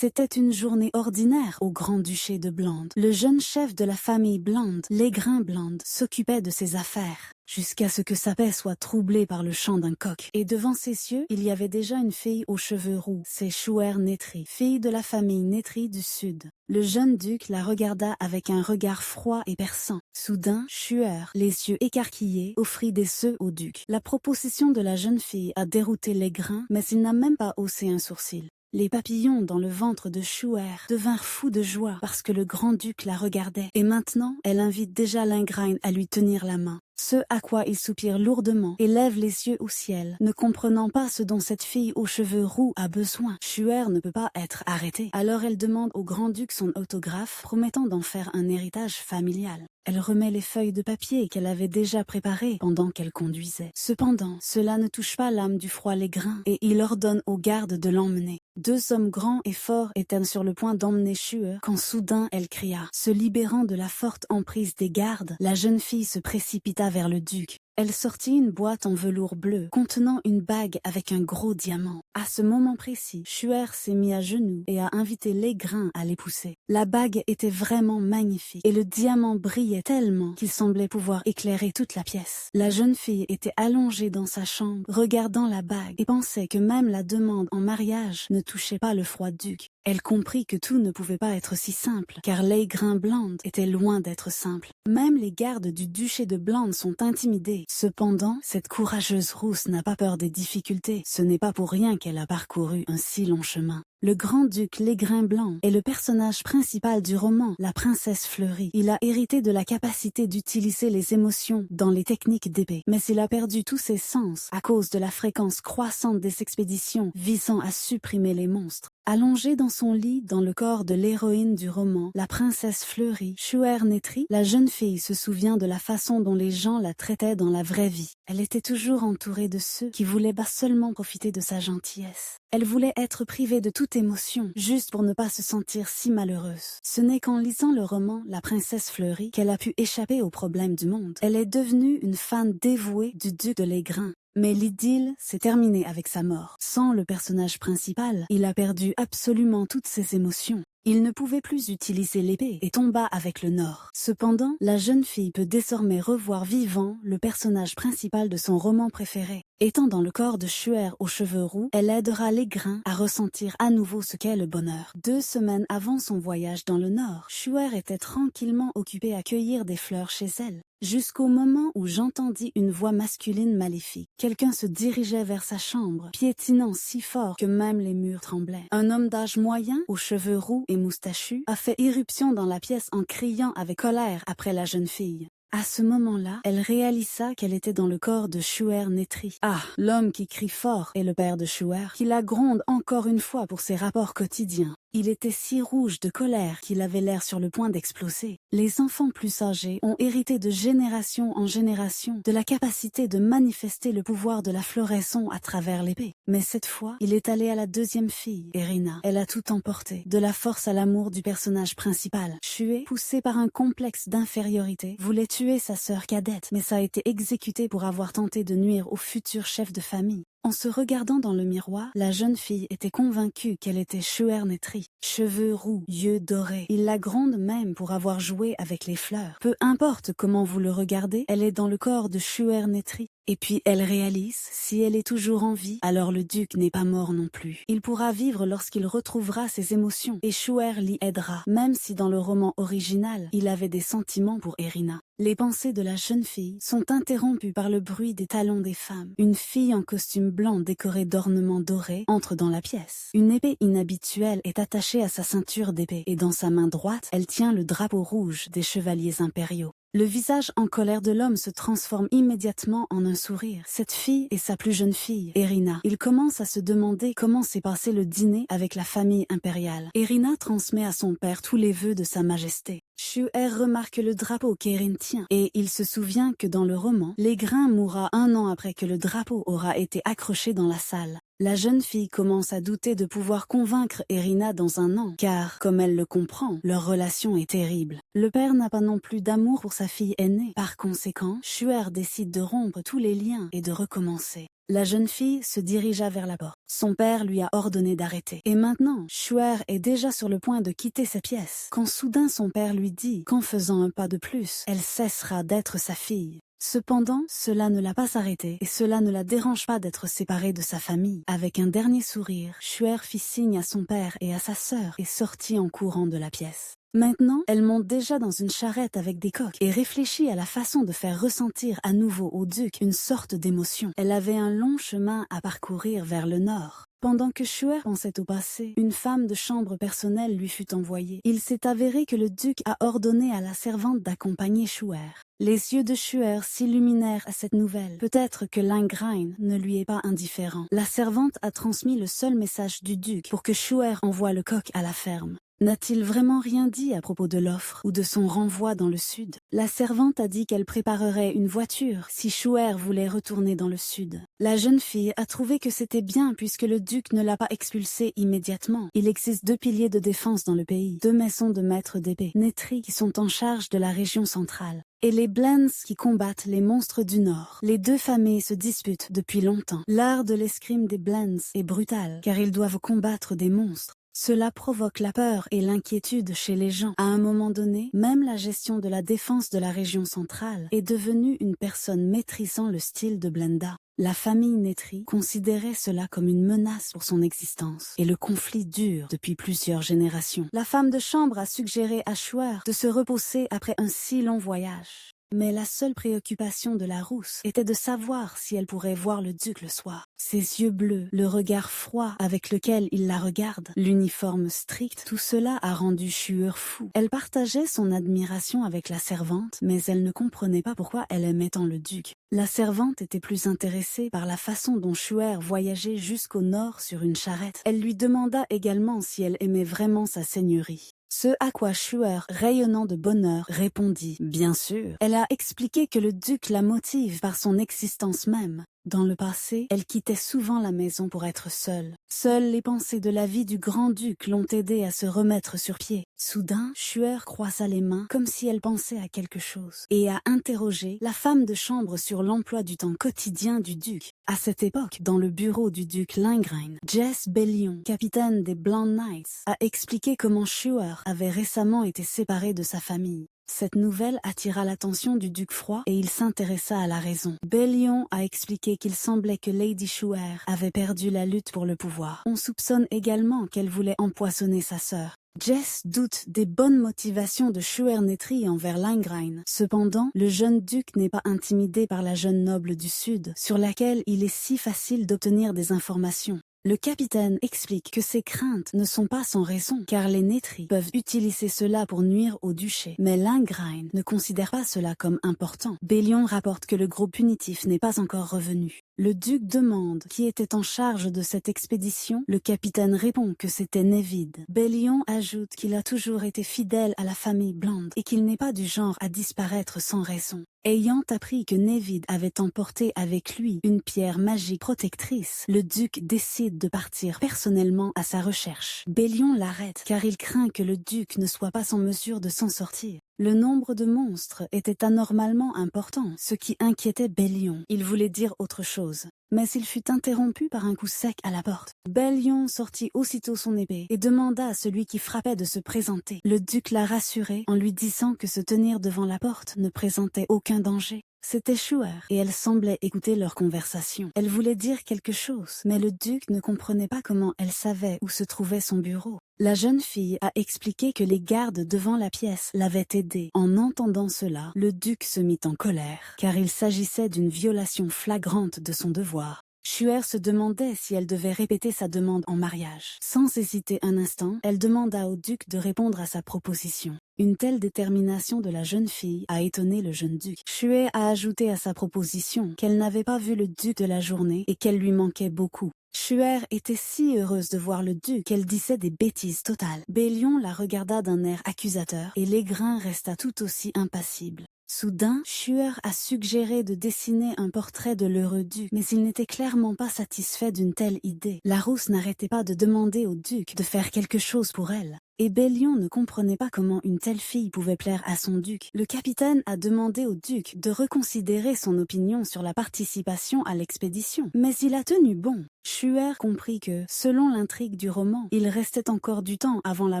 C'était une journée ordinaire au Grand-Duché de Bland. Le jeune chef de la famille Bland, Légrin Bland, s'occupait de ses affaires, jusqu'à ce que sa paix soit troublée par le chant d'un coq. Et devant ses yeux, il y avait déjà une fille aux cheveux roux, c'est Chouer Nétri, fille de la famille Nétri du Sud. Le jeune duc la regarda avec un regard froid et perçant. Soudain, Chouer, les yeux écarquillés, offrit des œufs au duc. La proposition de la jeune fille a dérouté Légrin, mais il n'a même pas haussé un sourcil. Les papillons dans le ventre de Chouer devinrent fous de joie parce que le grand-duc la regardait. Et maintenant, elle invite déjà l'Ingrain à lui tenir la main. Ce à quoi il soupire lourdement et lève les yeux au ciel, ne comprenant pas ce dont cette fille aux cheveux roux a besoin. Chouer ne peut pas être arrêtée. Alors elle demande au grand-duc son autographe, promettant d'en faire un héritage familial. Elle remet les feuilles de papier qu'elle avait déjà préparées pendant qu'elle conduisait. Cependant, cela ne touche pas l'âme du froid Légrin et il ordonne aux gardes de l'emmener. 2 hommes grands et forts étaient sur le point d'emmener Chouer quand soudain elle cria. Se libérant de la forte emprise des gardes, la jeune fille se précipita vers le duc. Elle sortit une boîte en velours bleu contenant une bague avec un gros diamant. À ce moment précis, Chouer s'est mis à genoux et a invité Légrin à l'épouser. La bague était vraiment magnifique et le diamant brillait tellement qu'il semblait pouvoir éclairer toute la pièce. La jeune fille était allongée dans sa chambre, regardant la bague et pensait que même la demande en mariage ne touchait pas le froid duc. Elle comprit que tout ne pouvait pas être si simple, car Légrin Bland était loin d'être simple. Même les gardes du duché de Bland sont intimidés. Cependant, cette courageuse rousse n'a pas peur des difficultés. Ce n'est pas pour rien qu'elle a parcouru un si long chemin. Le grand-duc Légrin Blanc est le personnage principal du roman La Princesse Fleurie. Il a hérité de la capacité d'utiliser les émotions dans les techniques d'épée, mais il a perdu tous ses sens à cause de la fréquence croissante des expéditions visant à supprimer les monstres. Allongée dans son lit dans le corps de l'héroïne du roman La Princesse Fleurie, Chouer Nétri, la jeune fille se souvient de la façon dont les gens la traitaient dans la vraie vie. Elle était toujours entourée de ceux qui voulaient pas seulement profiter de sa gentillesse. Elle voulait être privée de toute émotion, juste pour ne pas se sentir si malheureuse. Ce n'est qu'en lisant le roman La Princesse Fleurie qu'elle a pu échapper aux problèmes du monde. Elle est devenue une fan dévouée du duc de Légrin. Mais l'idylle s'est terminée avec sa mort. Sans le personnage principal, il a perdu absolument toutes ses émotions. Il ne pouvait plus utiliser l'épée et tomba avec le Nord. Cependant, la jeune fille peut désormais revoir vivant le personnage principal de son roman préféré. Étant dans le corps de Chouer aux cheveux roux, elle aidera Légrin à ressentir à nouveau ce qu'est le bonheur. 2 semaines avant son voyage dans le Nord, Chouer était tranquillement occupée à cueillir des fleurs chez elle. Jusqu'au moment où j'entendis une voix masculine maléfique. Quelqu'un se dirigeait vers sa chambre, piétinant si fort que même les murs tremblaient. Un homme d'âge moyen, aux cheveux roux et moustachus, a fait irruption dans la pièce en criant avec colère après la jeune fille. À ce moment-là, elle réalisa qu'elle était dans le corps de Chouer Nétri. Ah, l'homme qui crie fort est le père de Chouer, qui la gronde encore une fois pour ses rapports quotidiens. Il était si rouge de colère qu'il avait l'air sur le point d'exploser. Les enfants plus âgés ont hérité de génération en génération de la capacité de manifester le pouvoir de la floraison à travers l'épée. Mais cette fois, il est allé à la 2e fille, Irina. Elle a tout emporté, de la force à l'amour du personnage principal. Chouer, poussé par un complexe d'infériorité, voulait tuer sa sœur cadette, mais ça a été exécuté pour avoir tenté de nuire au futur chef de famille. En se regardant dans le miroir, la jeune fille était convaincue qu'elle était Chouer Nétri. Cheveux roux, yeux dorés. Il la gronde même pour avoir joué avec les fleurs. Peu importe comment vous le regardez, elle est dans le corps de Chouer Nétri. Et puis elle réalise, si elle est toujours en vie, alors le duc n'est pas mort non plus. Il pourra vivre lorsqu'il retrouvera ses émotions, et Chouer l'y aidera, même si dans le roman original, il avait des sentiments pour Irina. Les pensées de la jeune fille sont interrompues par le bruit des talons des femmes. Une fille en costume blanc décoré d'ornements dorés entre dans la pièce. Une épée inhabituelle est attachée à sa ceinture d'épée, et dans sa main droite, elle tient le drapeau rouge des chevaliers impériaux. Le visage en colère de l'homme se transforme immédiatement en un sourire. Cette fille est sa plus jeune fille, Irina. Il commence à se demander comment s'est passé le dîner avec la famille impériale. Irina transmet à son père tous les vœux de sa majesté. Chouer remarque le drapeau qu'Erin tient et il se souvient que dans le roman, Légrin mourra 1 an après que le drapeau aura été accroché dans la salle. La jeune fille commence à douter de pouvoir convaincre Irina dans 1 an, car, comme elle le comprend, leur relation est terrible. Le père n'a pas non plus d'amour pour sa fille aînée. Par conséquent, Chouer décide de rompre tous les liens et de recommencer. La jeune fille se dirigea vers la porte. Son père lui a ordonné d'arrêter. Et maintenant, Shuer est déjà sur le point de quitter sa pièce, quand soudain son père lui dit qu'en faisant un pas de plus, elle cessera d'être sa fille. Cependant, cela ne l'a pas arrêtée et cela ne la dérange pas d'être séparée de sa famille. Avec un dernier sourire, Shuer fit signe à son père et à sa sœur et sortit en courant de la pièce. Maintenant, elle monte déjà dans une charrette avec des coques et réfléchit à la façon de faire ressentir à nouveau au duc une sorte d'émotion. Elle avait un long chemin à parcourir vers le nord. Pendant que Shuer pensait au passé, une femme de chambre personnelle lui fut envoyée. Il s'est avéré que le duc a ordonné à la servante d'accompagner Shuer. Les yeux de Shuer s'illuminèrent à cette nouvelle. Peut-être que Langrein ne lui est pas indifférent. La servante a transmis le seul message du duc pour que Shuer envoie le coq à la ferme. N'a-t-il vraiment rien dit à propos de l'offre ou de son renvoi dans le sud? La servante a dit qu'elle préparerait une voiture si Shuer voulait retourner dans le sud. La jeune fille a trouvé que c'était bien puisque le duc ne l'a pas expulsée immédiatement. Il existe 2 piliers de défense dans le pays, 2 maisons de maîtres d'épée, Netri qui sont en charge de la région centrale, et les Blends qui combattent les monstres du Nord. Les 2 familles se disputent depuis longtemps. L'art de l'escrime des Blends est brutal, car ils doivent combattre des monstres. Cela provoque la peur et l'inquiétude chez les gens. À un moment donné, même la gestion de la défense de la région centrale est devenue une personne maîtrisant le style de Blenda. La famille Netri considérait cela comme une menace pour son existence, et le conflit dure depuis plusieurs générations. La femme de chambre a suggéré à Shuer de se reposer après un si long voyage. Mais la seule préoccupation de la rousse était de savoir si elle pourrait voir le duc le soir. Ses yeux bleus, le regard froid avec lequel il la regarde, l'uniforme strict, tout cela a rendu Shuer fou. Elle partageait son admiration avec la servante, mais elle ne comprenait pas pourquoi elle aimait tant le duc. La servante était plus intéressée par la façon dont Shuer voyageait jusqu'au nord sur une charrette. Elle lui demanda également si elle aimait vraiment sa seigneurie. Ce à quoi Shuer, rayonnant de bonheur, répondit « Bien sûr ». Elle a expliqué que le duc la motive par son existence même. Dans le passé, elle quittait souvent la maison pour être seule. Seules les pensées de la vie du grand-duc l'ont aidée à se remettre sur pied. Soudain, Shuer croisa les mains comme si elle pensait à quelque chose et a interrogé la femme de chambre sur l'emploi du temps quotidien du duc. À cette époque, dans le bureau du duc Langrein, Jess Bellion, capitaine des Blonde Knights, a expliqué comment Shuer avait récemment été séparé de sa famille. Cette nouvelle attira l'attention du duc froid et il s'intéressa à la raison. Bellion a expliqué qu'il semblait que Lady Shuer avait perdu la lutte pour le pouvoir. On soupçonne également qu'elle voulait empoisonner sa sœur. Jess doute des bonnes motivations de Shuer Netri envers Langrein. Cependant, le jeune duc n'est pas intimidé par la jeune noble du Sud, sur laquelle il est si facile d'obtenir des informations. Le capitaine explique que ces craintes ne sont pas sans raison, car les Netri peuvent utiliser cela pour nuire au duché. Mais Langrein ne considère pas cela comme important. Bellion rapporte que le groupe punitif n'est pas encore revenu. Le duc demande qui était en charge de cette expédition. Le capitaine répond que c'était Nevid. Bellion ajoute qu'il a toujours été fidèle à la famille Blonde et qu'il n'est pas du genre à disparaître sans raison. Ayant appris que Nevid avait emporté avec lui une pierre magique protectrice, le duc décide de partir personnellement à sa recherche. Bellion l'arrête car il craint que le duc ne soit pas en mesure de s'en sortir. Le nombre de monstres était anormalement important, ce qui inquiétait Bellion. Il voulait dire autre chose, mais il fut interrompu par un coup sec à la porte. Bellion sortit aussitôt son épée et demanda à celui qui frappait de se présenter. Le duc l'a rassuré en lui disant que se tenir devant la porte ne présentait aucun danger. C'était Shuer, et elle semblait écouter leur conversation. Elle voulait dire quelque chose, mais le duc ne comprenait pas comment elle savait où se trouvait son bureau. La jeune fille a expliqué que les gardes devant la pièce l'avaient aidée. En entendant cela, le duc se mit en colère, car il s'agissait d'une violation flagrante de son devoir. Shuer se demandait si elle devait répéter sa demande en mariage. Sans hésiter un instant, elle demanda au duc de répondre à sa proposition. Une telle détermination de la jeune fille a étonné le jeune duc. Shuer a ajouté à sa proposition qu'elle n'avait pas vu le duc de la journée et qu'elle lui manquait beaucoup. Shuer était si heureuse de voir le duc qu'elle disait des bêtises totales. Bellion la regarda d'un air accusateur et l'Aigrin resta tout aussi impassible. Soudain, Shuer a suggéré de dessiner un portrait de l'heureux duc, mais il n'était clairement pas satisfait d'une telle idée. La rousse n'arrêtait pas de demander au duc de faire quelque chose pour elle. et Bellion ne comprenait pas comment une telle fille pouvait plaire à son duc. Le capitaine a demandé au duc de reconsidérer son opinion sur la participation à l'expédition, mais il a tenu bon. Schuer comprit que, selon l'intrigue du roman, il restait encore du temps avant la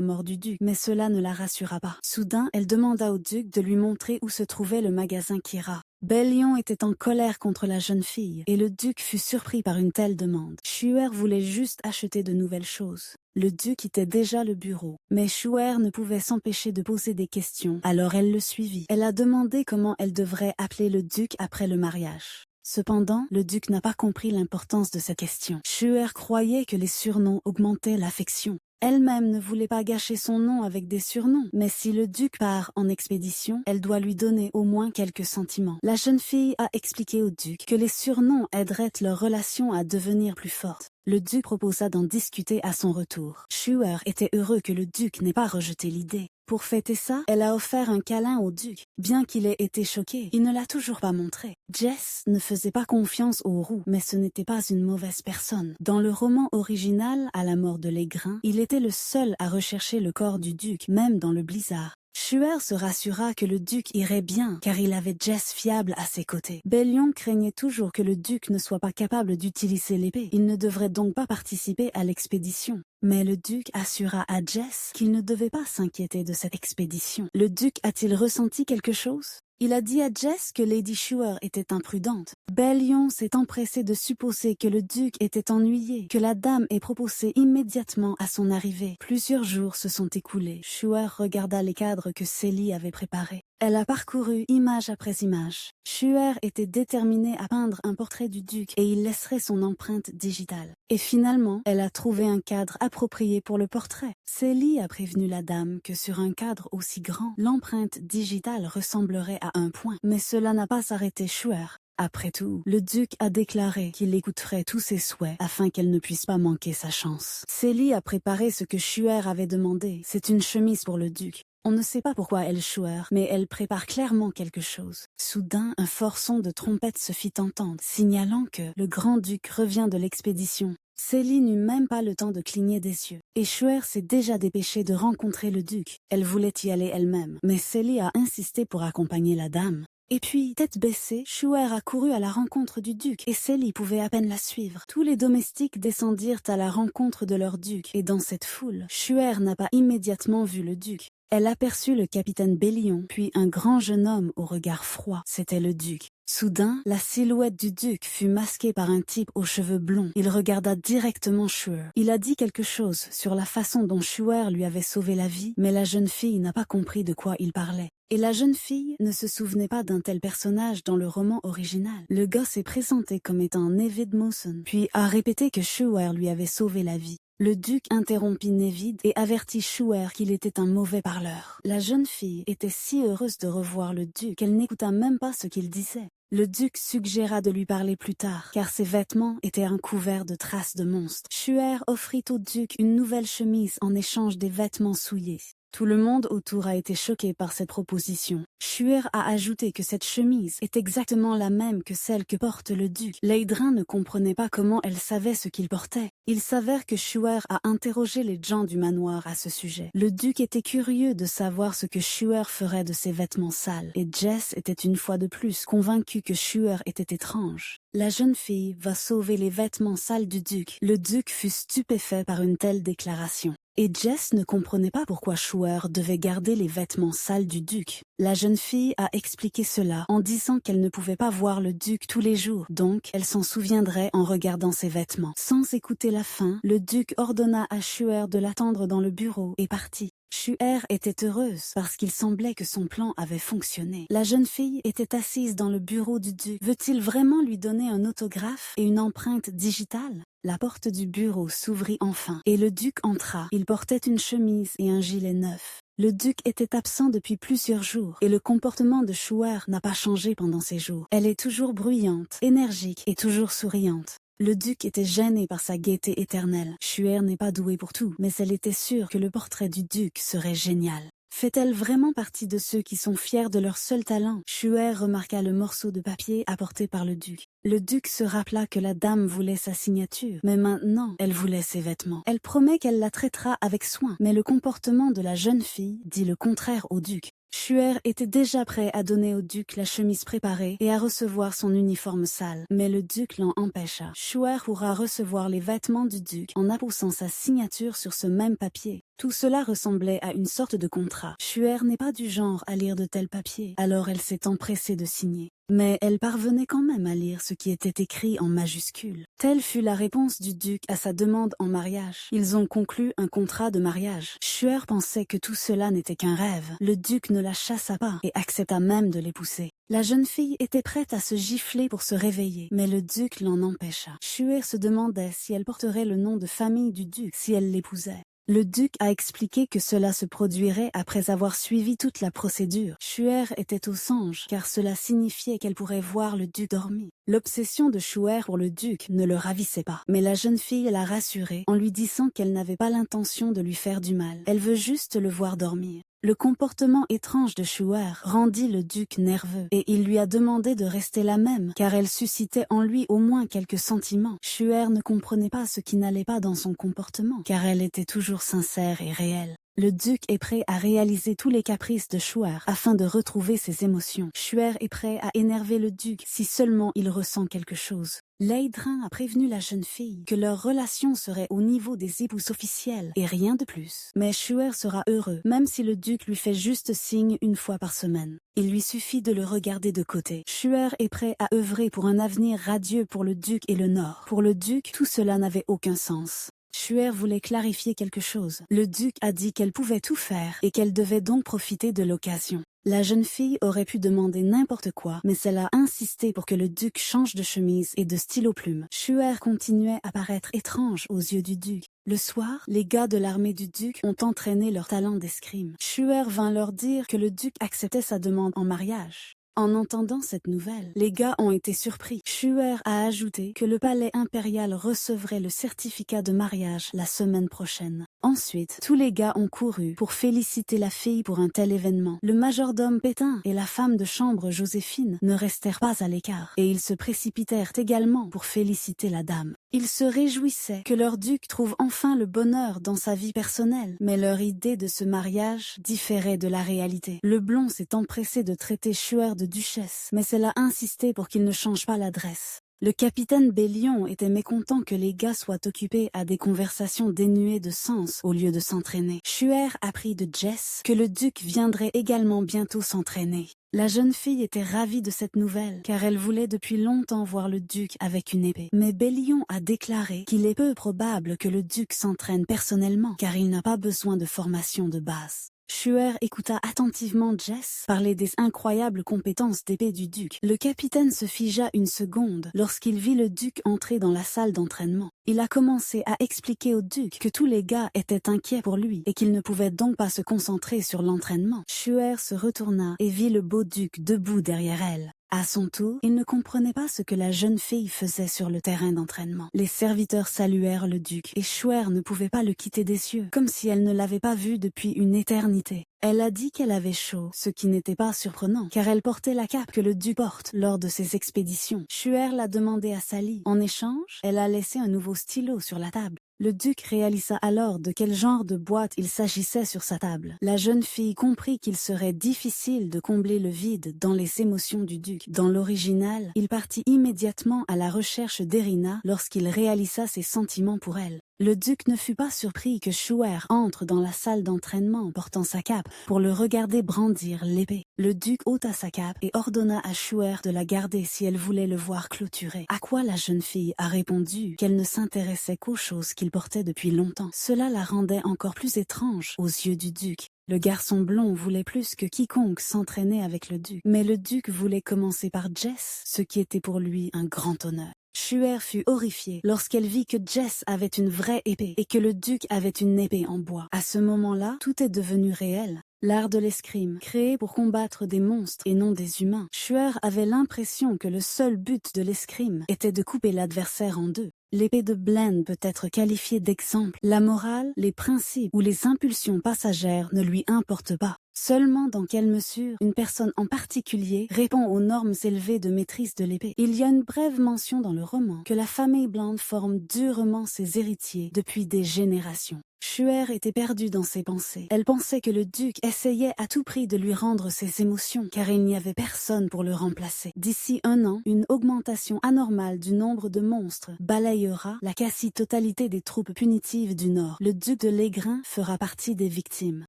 mort du duc, mais cela ne la rassura pas. Soudain, elle demanda au duc de lui montrer où se trouvait le magasin Kira. Bellion était en colère contre la jeune fille, et le duc fut surpris par une telle demande. Schuer voulait juste acheter de nouvelles choses. Le duc quittait déjà le bureau, mais Schuer ne pouvait s'empêcher de poser des questions, alors elle le suivit. Elle a demandé comment elle devrait appeler le duc après le mariage. Cependant, le duc n'a pas compris l'importance de cette question. Schuer croyait que les surnoms augmentaient l'affection. Elle-même ne voulait pas gâcher son nom avec des surnoms, mais si le duc part en expédition, elle doit lui donner au moins quelques sentiments. La jeune fille a expliqué au duc que les surnoms aideraient leur relation à devenir plus forte. Le duc proposa d'en discuter à son retour. Schuer était heureux que le duc n'ait pas rejeté l'idée. Pour fêter ça, elle a offert un câlin au duc. Bien qu'il ait été choqué, il ne l'a toujours pas montré. Jess ne faisait pas confiance aux roux, mais ce n'était pas une mauvaise personne. Dans le roman original, à la mort de l'Aigrain, il était le seul à rechercher le corps du duc, même dans le blizzard. Schuer se rassura que le duc irait bien, car il avait Jess fiable à ses côtés. Bellion craignait toujours que le duc ne soit pas capable d'utiliser l'épée. Il ne devrait donc pas participer à l'expédition. Mais le duc assura à Jess qu'il ne devait pas s'inquiéter de cette expédition. Le duc a-t-il ressenti quelque chose? Il a dit à Jess que Lady Schuer était imprudente. Bellion s'est empressé de supposer que le duc était ennuyé, que la dame ait proposé immédiatement à son arrivée. Plusieurs jours se sont écoulés. Schuer regarda les cadres que Célie avait préparés. Elle a parcouru image après image. Schuer était déterminée à peindre un portrait du duc et il laisserait son empreinte digitale. Et finalement, elle a trouvé un cadre approprié pour le portrait. Célie a prévenu la dame que sur un cadre aussi grand, l'empreinte digitale ressemblerait à un point. Mais cela n'a pas arrêté Schuer. Après tout, le duc a déclaré qu'il écouterait tous ses souhaits afin qu'elle ne puisse pas manquer sa chance. Célie a préparé ce que Schuer avait demandé. C'est une chemise pour le duc. On ne sait pas pourquoi elle Schuer, mais elle prépare clairement quelque chose. Soudain, un fort son de trompette se fit entendre, signalant que le grand-duc revient de l'expédition. Célie n'eut même pas le temps de cligner des yeux. Et Schuer s'est déjà dépêchée de rencontrer le duc. Elle voulait y aller elle-même, mais Célie a insisté pour accompagner la dame. Et puis, tête baissée, Schuer a couru à la rencontre du duc, et Célie pouvait à peine la suivre. Tous les domestiques descendirent à la rencontre de leur duc, et dans cette foule, Schuer n'a pas immédiatement vu le duc. Elle aperçut le capitaine Bellion, puis un grand jeune homme au regard froid. C'était le duc. Soudain, la silhouette du duc fut masquée par un type aux cheveux blonds. Il regarda directement Schuer. Il a dit quelque chose sur la façon dont Schuer lui avait sauvé la vie, mais la jeune fille n'a pas compris de quoi il parlait. Et la jeune fille ne se souvenait pas d'un tel personnage dans le roman original. Le gosse est présenté comme étant Nevid Mawson, puis a répété que Schuer lui avait sauvé la vie. Le duc interrompit Nevid et avertit Schuer qu'il était un mauvais parleur. La jeune fille était si heureuse de revoir le duc qu'elle n'écouta même pas ce qu'il disait. Le duc suggéra de lui parler plus tard, car ses vêtements étaient un couvert de traces de monstres. Schuer offrit au duc une nouvelle chemise en échange des vêtements souillés. Tout le monde autour a été choqué par cette proposition. Schuer a ajouté que cette chemise est exactement la même que celle que porte le duc. L'Aigrain ne comprenait pas comment elle savait ce qu'il portait. Il s'avère que Schuer a interrogé les gens du manoir à ce sujet. Le duc était curieux de savoir ce que Schuer ferait de ses vêtements sales, et Jess était une fois de plus convaincue que Schuer était étrange. La jeune fille va sauver les vêtements sales du duc. Le duc fut stupéfait par une telle déclaration. Et Jess ne comprenait pas pourquoi Schuer devait garder les vêtements sales du duc. La jeune fille a expliqué cela en disant qu'elle ne pouvait pas voir le duc tous les jours, donc elle s'en souviendrait en regardant ses vêtements. Sans écouter la fin, le duc ordonna à Schuer de l'attendre dans le bureau et partit. Schuer était heureuse parce qu'il semblait que son plan avait fonctionné. La jeune fille était assise dans le bureau du duc. Veut-il vraiment lui donner un autographe et une empreinte digitale? La porte du bureau s'ouvrit enfin et le duc entra. Il portait une chemise et un gilet neuf. Le duc était absent depuis plusieurs jours et le comportement de Schuer n'a pas changé pendant ces jours. Elle est toujours bruyante, énergique et toujours souriante. Le duc était gêné par sa gaieté éternelle. Schuer n'est pas douée pour tout, mais elle était sûre que le portrait du duc serait génial. Fait-elle vraiment partie de ceux qui sont fiers de leur seul talent? Schuer remarqua le morceau de papier apporté par le duc. Le duc se rappela que la dame voulait sa signature, mais maintenant, elle voulait ses vêtements. Elle promet qu'elle la traitera avec soin, mais le comportement de la jeune fille dit le contraire au duc. Shuer était déjà prêt à donner au duc la chemise préparée et à recevoir son uniforme sale, mais le duc l'en empêcha. Shuer pourra recevoir les vêtements du duc en appoussant sa signature sur ce même papier. Tout cela ressemblait à une sorte de contrat. Shuer n'est pas du genre à lire de tels papiers, alors elle s'est empressée de signer. Mais elle parvenait quand même à lire ce qui était écrit en majuscules. Telle fut la réponse du duc à sa demande en mariage. Ils ont conclu un contrat de mariage. Shuer pensait que tout cela n'était qu'un rêve. Le duc ne la chassa pas et accepta même de l'épouser. La jeune fille était prête à se gifler pour se réveiller, mais le duc l'en empêcha. Shuer se demandait si elle porterait le nom de famille du duc si elle l'épousait. Le duc a expliqué que cela se produirait après avoir suivi toute la procédure. Shuer était au songe, car cela signifiait qu'elle pourrait voir le duc dormir. L'obsession de Shuer pour le duc ne le ravissait pas, mais la jeune fille l'a rassurée en lui disant qu'elle n'avait pas l'intention de lui faire du mal. Elle veut juste le voir dormir. Le comportement étrange de Shuer rendit le duc nerveux et il lui a demandé de rester la même car elle suscitait en lui au moins quelques sentiments. Shuer ne comprenait pas ce qui n'allait pas dans son comportement car elle était toujours sincère et réelle. Le duc est prêt à réaliser tous les caprices de Shuer afin de retrouver ses émotions. Shuer est prêt à énerver le duc si seulement il ressent quelque chose. Leidrin a prévenu la jeune fille que leur relation serait au niveau des épouses officielles et rien de plus. Mais Shuer sera heureux, même si le duc lui fait juste signe une fois par semaine. Il lui suffit de le regarder de côté. Shuer est prêt à œuvrer pour un avenir radieux pour le duc et le Nord. Pour le duc, tout cela n'avait aucun sens. Shuer voulait clarifier quelque chose. Le duc a dit qu'elle pouvait tout faire et qu'elle devait donc profiter de l'occasion. La jeune fille aurait pu demander n'importe quoi, mais elle a insisté pour que le duc change de chemise et de stylo-plume. Shuer continuait à paraître étrange aux yeux du duc. Le soir, les gars de l'armée du duc ont entraîné leur talent d'escrime. Shuer vint leur dire que le duc acceptait sa demande en mariage. En entendant cette nouvelle, les gars ont été surpris. Shuer a ajouté que le palais impérial recevrait le certificat de mariage la semaine prochaine. Ensuite, tous les gars ont couru pour féliciter la fille pour un tel événement. Le majordome Pétain et la femme de chambre Joséphine ne restèrent pas à l'écart, et ils se précipitèrent également pour féliciter la dame. Ils se réjouissaient que leur duc trouve enfin le bonheur dans sa vie personnelle, mais leur idée de ce mariage différait de la réalité. Le blond s'est empressé de traiter Shuer de duchesse, mais elle a insisté pour qu'il ne change pas l'adresse. Le capitaine Bellion était mécontent que les gars soient occupés à des conversations dénuées de sens au lieu de s'entraîner. Shuer apprit de Jess que le duc viendrait également bientôt s'entraîner. La jeune fille était ravie de cette nouvelle, car elle voulait depuis longtemps voir le duc avec une épée. Mais Bellion a déclaré qu'il est peu probable que le duc s'entraîne personnellement, car il n'a pas besoin de formation de base. Shuer écouta attentivement Jess parler des incroyables compétences d'épée du duc. Le capitaine se figea une seconde lorsqu'il vit le duc entrer dans la salle d'entraînement. Il a commencé à expliquer au duc que tous les gars étaient inquiets pour lui et qu'il ne pouvait donc pas se concentrer sur l'entraînement. Shuer se retourna et vit le beau duc debout derrière elle. À son tour, il ne comprenait pas ce que la jeune fille faisait sur le terrain d'entraînement. Les serviteurs saluèrent le duc, et Shuer ne pouvait pas le quitter des yeux, comme si elle ne l'avait pas vu depuis une éternité. Elle a dit qu'elle avait chaud, ce qui n'était pas surprenant, car elle portait la cape que le duc porte lors de ses expéditions. Shuer l'a demandé à Sally. En échange, elle a laissé un nouveau stylo sur la table. Le duc réalisa alors de quel genre de boîte il s'agissait sur sa table. La jeune fille comprit qu'il serait difficile de combler le vide dans les émotions du duc. Dans l'original, il partit immédiatement à la recherche d'Erina lorsqu'il réalisa ses sentiments pour elle. Le duc ne fut pas surpris que Shuer entre dans la salle d'entraînement portant sa cape pour le regarder brandir l'épée. Le duc ôta sa cape et ordonna à Shuer de la garder si elle voulait le voir clôturer. À quoi la jeune fille a répondu qu'elle ne s'intéressait qu'aux choses qu'il portait depuis longtemps. Cela la rendait encore plus étrange aux yeux du duc. Le garçon blond voulait plus que quiconque s'entraîner avec le duc, mais le duc voulait commencer par Jess, ce qui était pour lui un grand honneur. Shuer fut horrifiée lorsqu'elle vit que Jess avait une vraie épée et que le duc avait une épée en bois. À ce moment-là, tout est devenu réel. L'art de l'escrime, créé pour combattre des monstres et non des humains. Shuer avait l'impression que le seul but de l'escrime était de couper l'adversaire en deux. L'épée de Blend peut être qualifiée d'exemple. La morale, les principes ou les impulsions passagères ne lui importent pas. Seulement dans quelle mesure une personne en particulier répond aux normes élevées de maîtrise de l'épée. Il y a une brève mention dans le roman que la famille Blend forme durement ses héritiers depuis des générations. Shuer était perdue dans ses pensées. Elle pensait que le duc essayait à tout prix de lui rendre ses émotions, car il n'y avait personne pour le remplacer. D'ici 1 an, une augmentation anormale du nombre de monstres balayera la quasi-totalité des troupes punitives du Nord. Le duc de Légrin fera partie des victimes.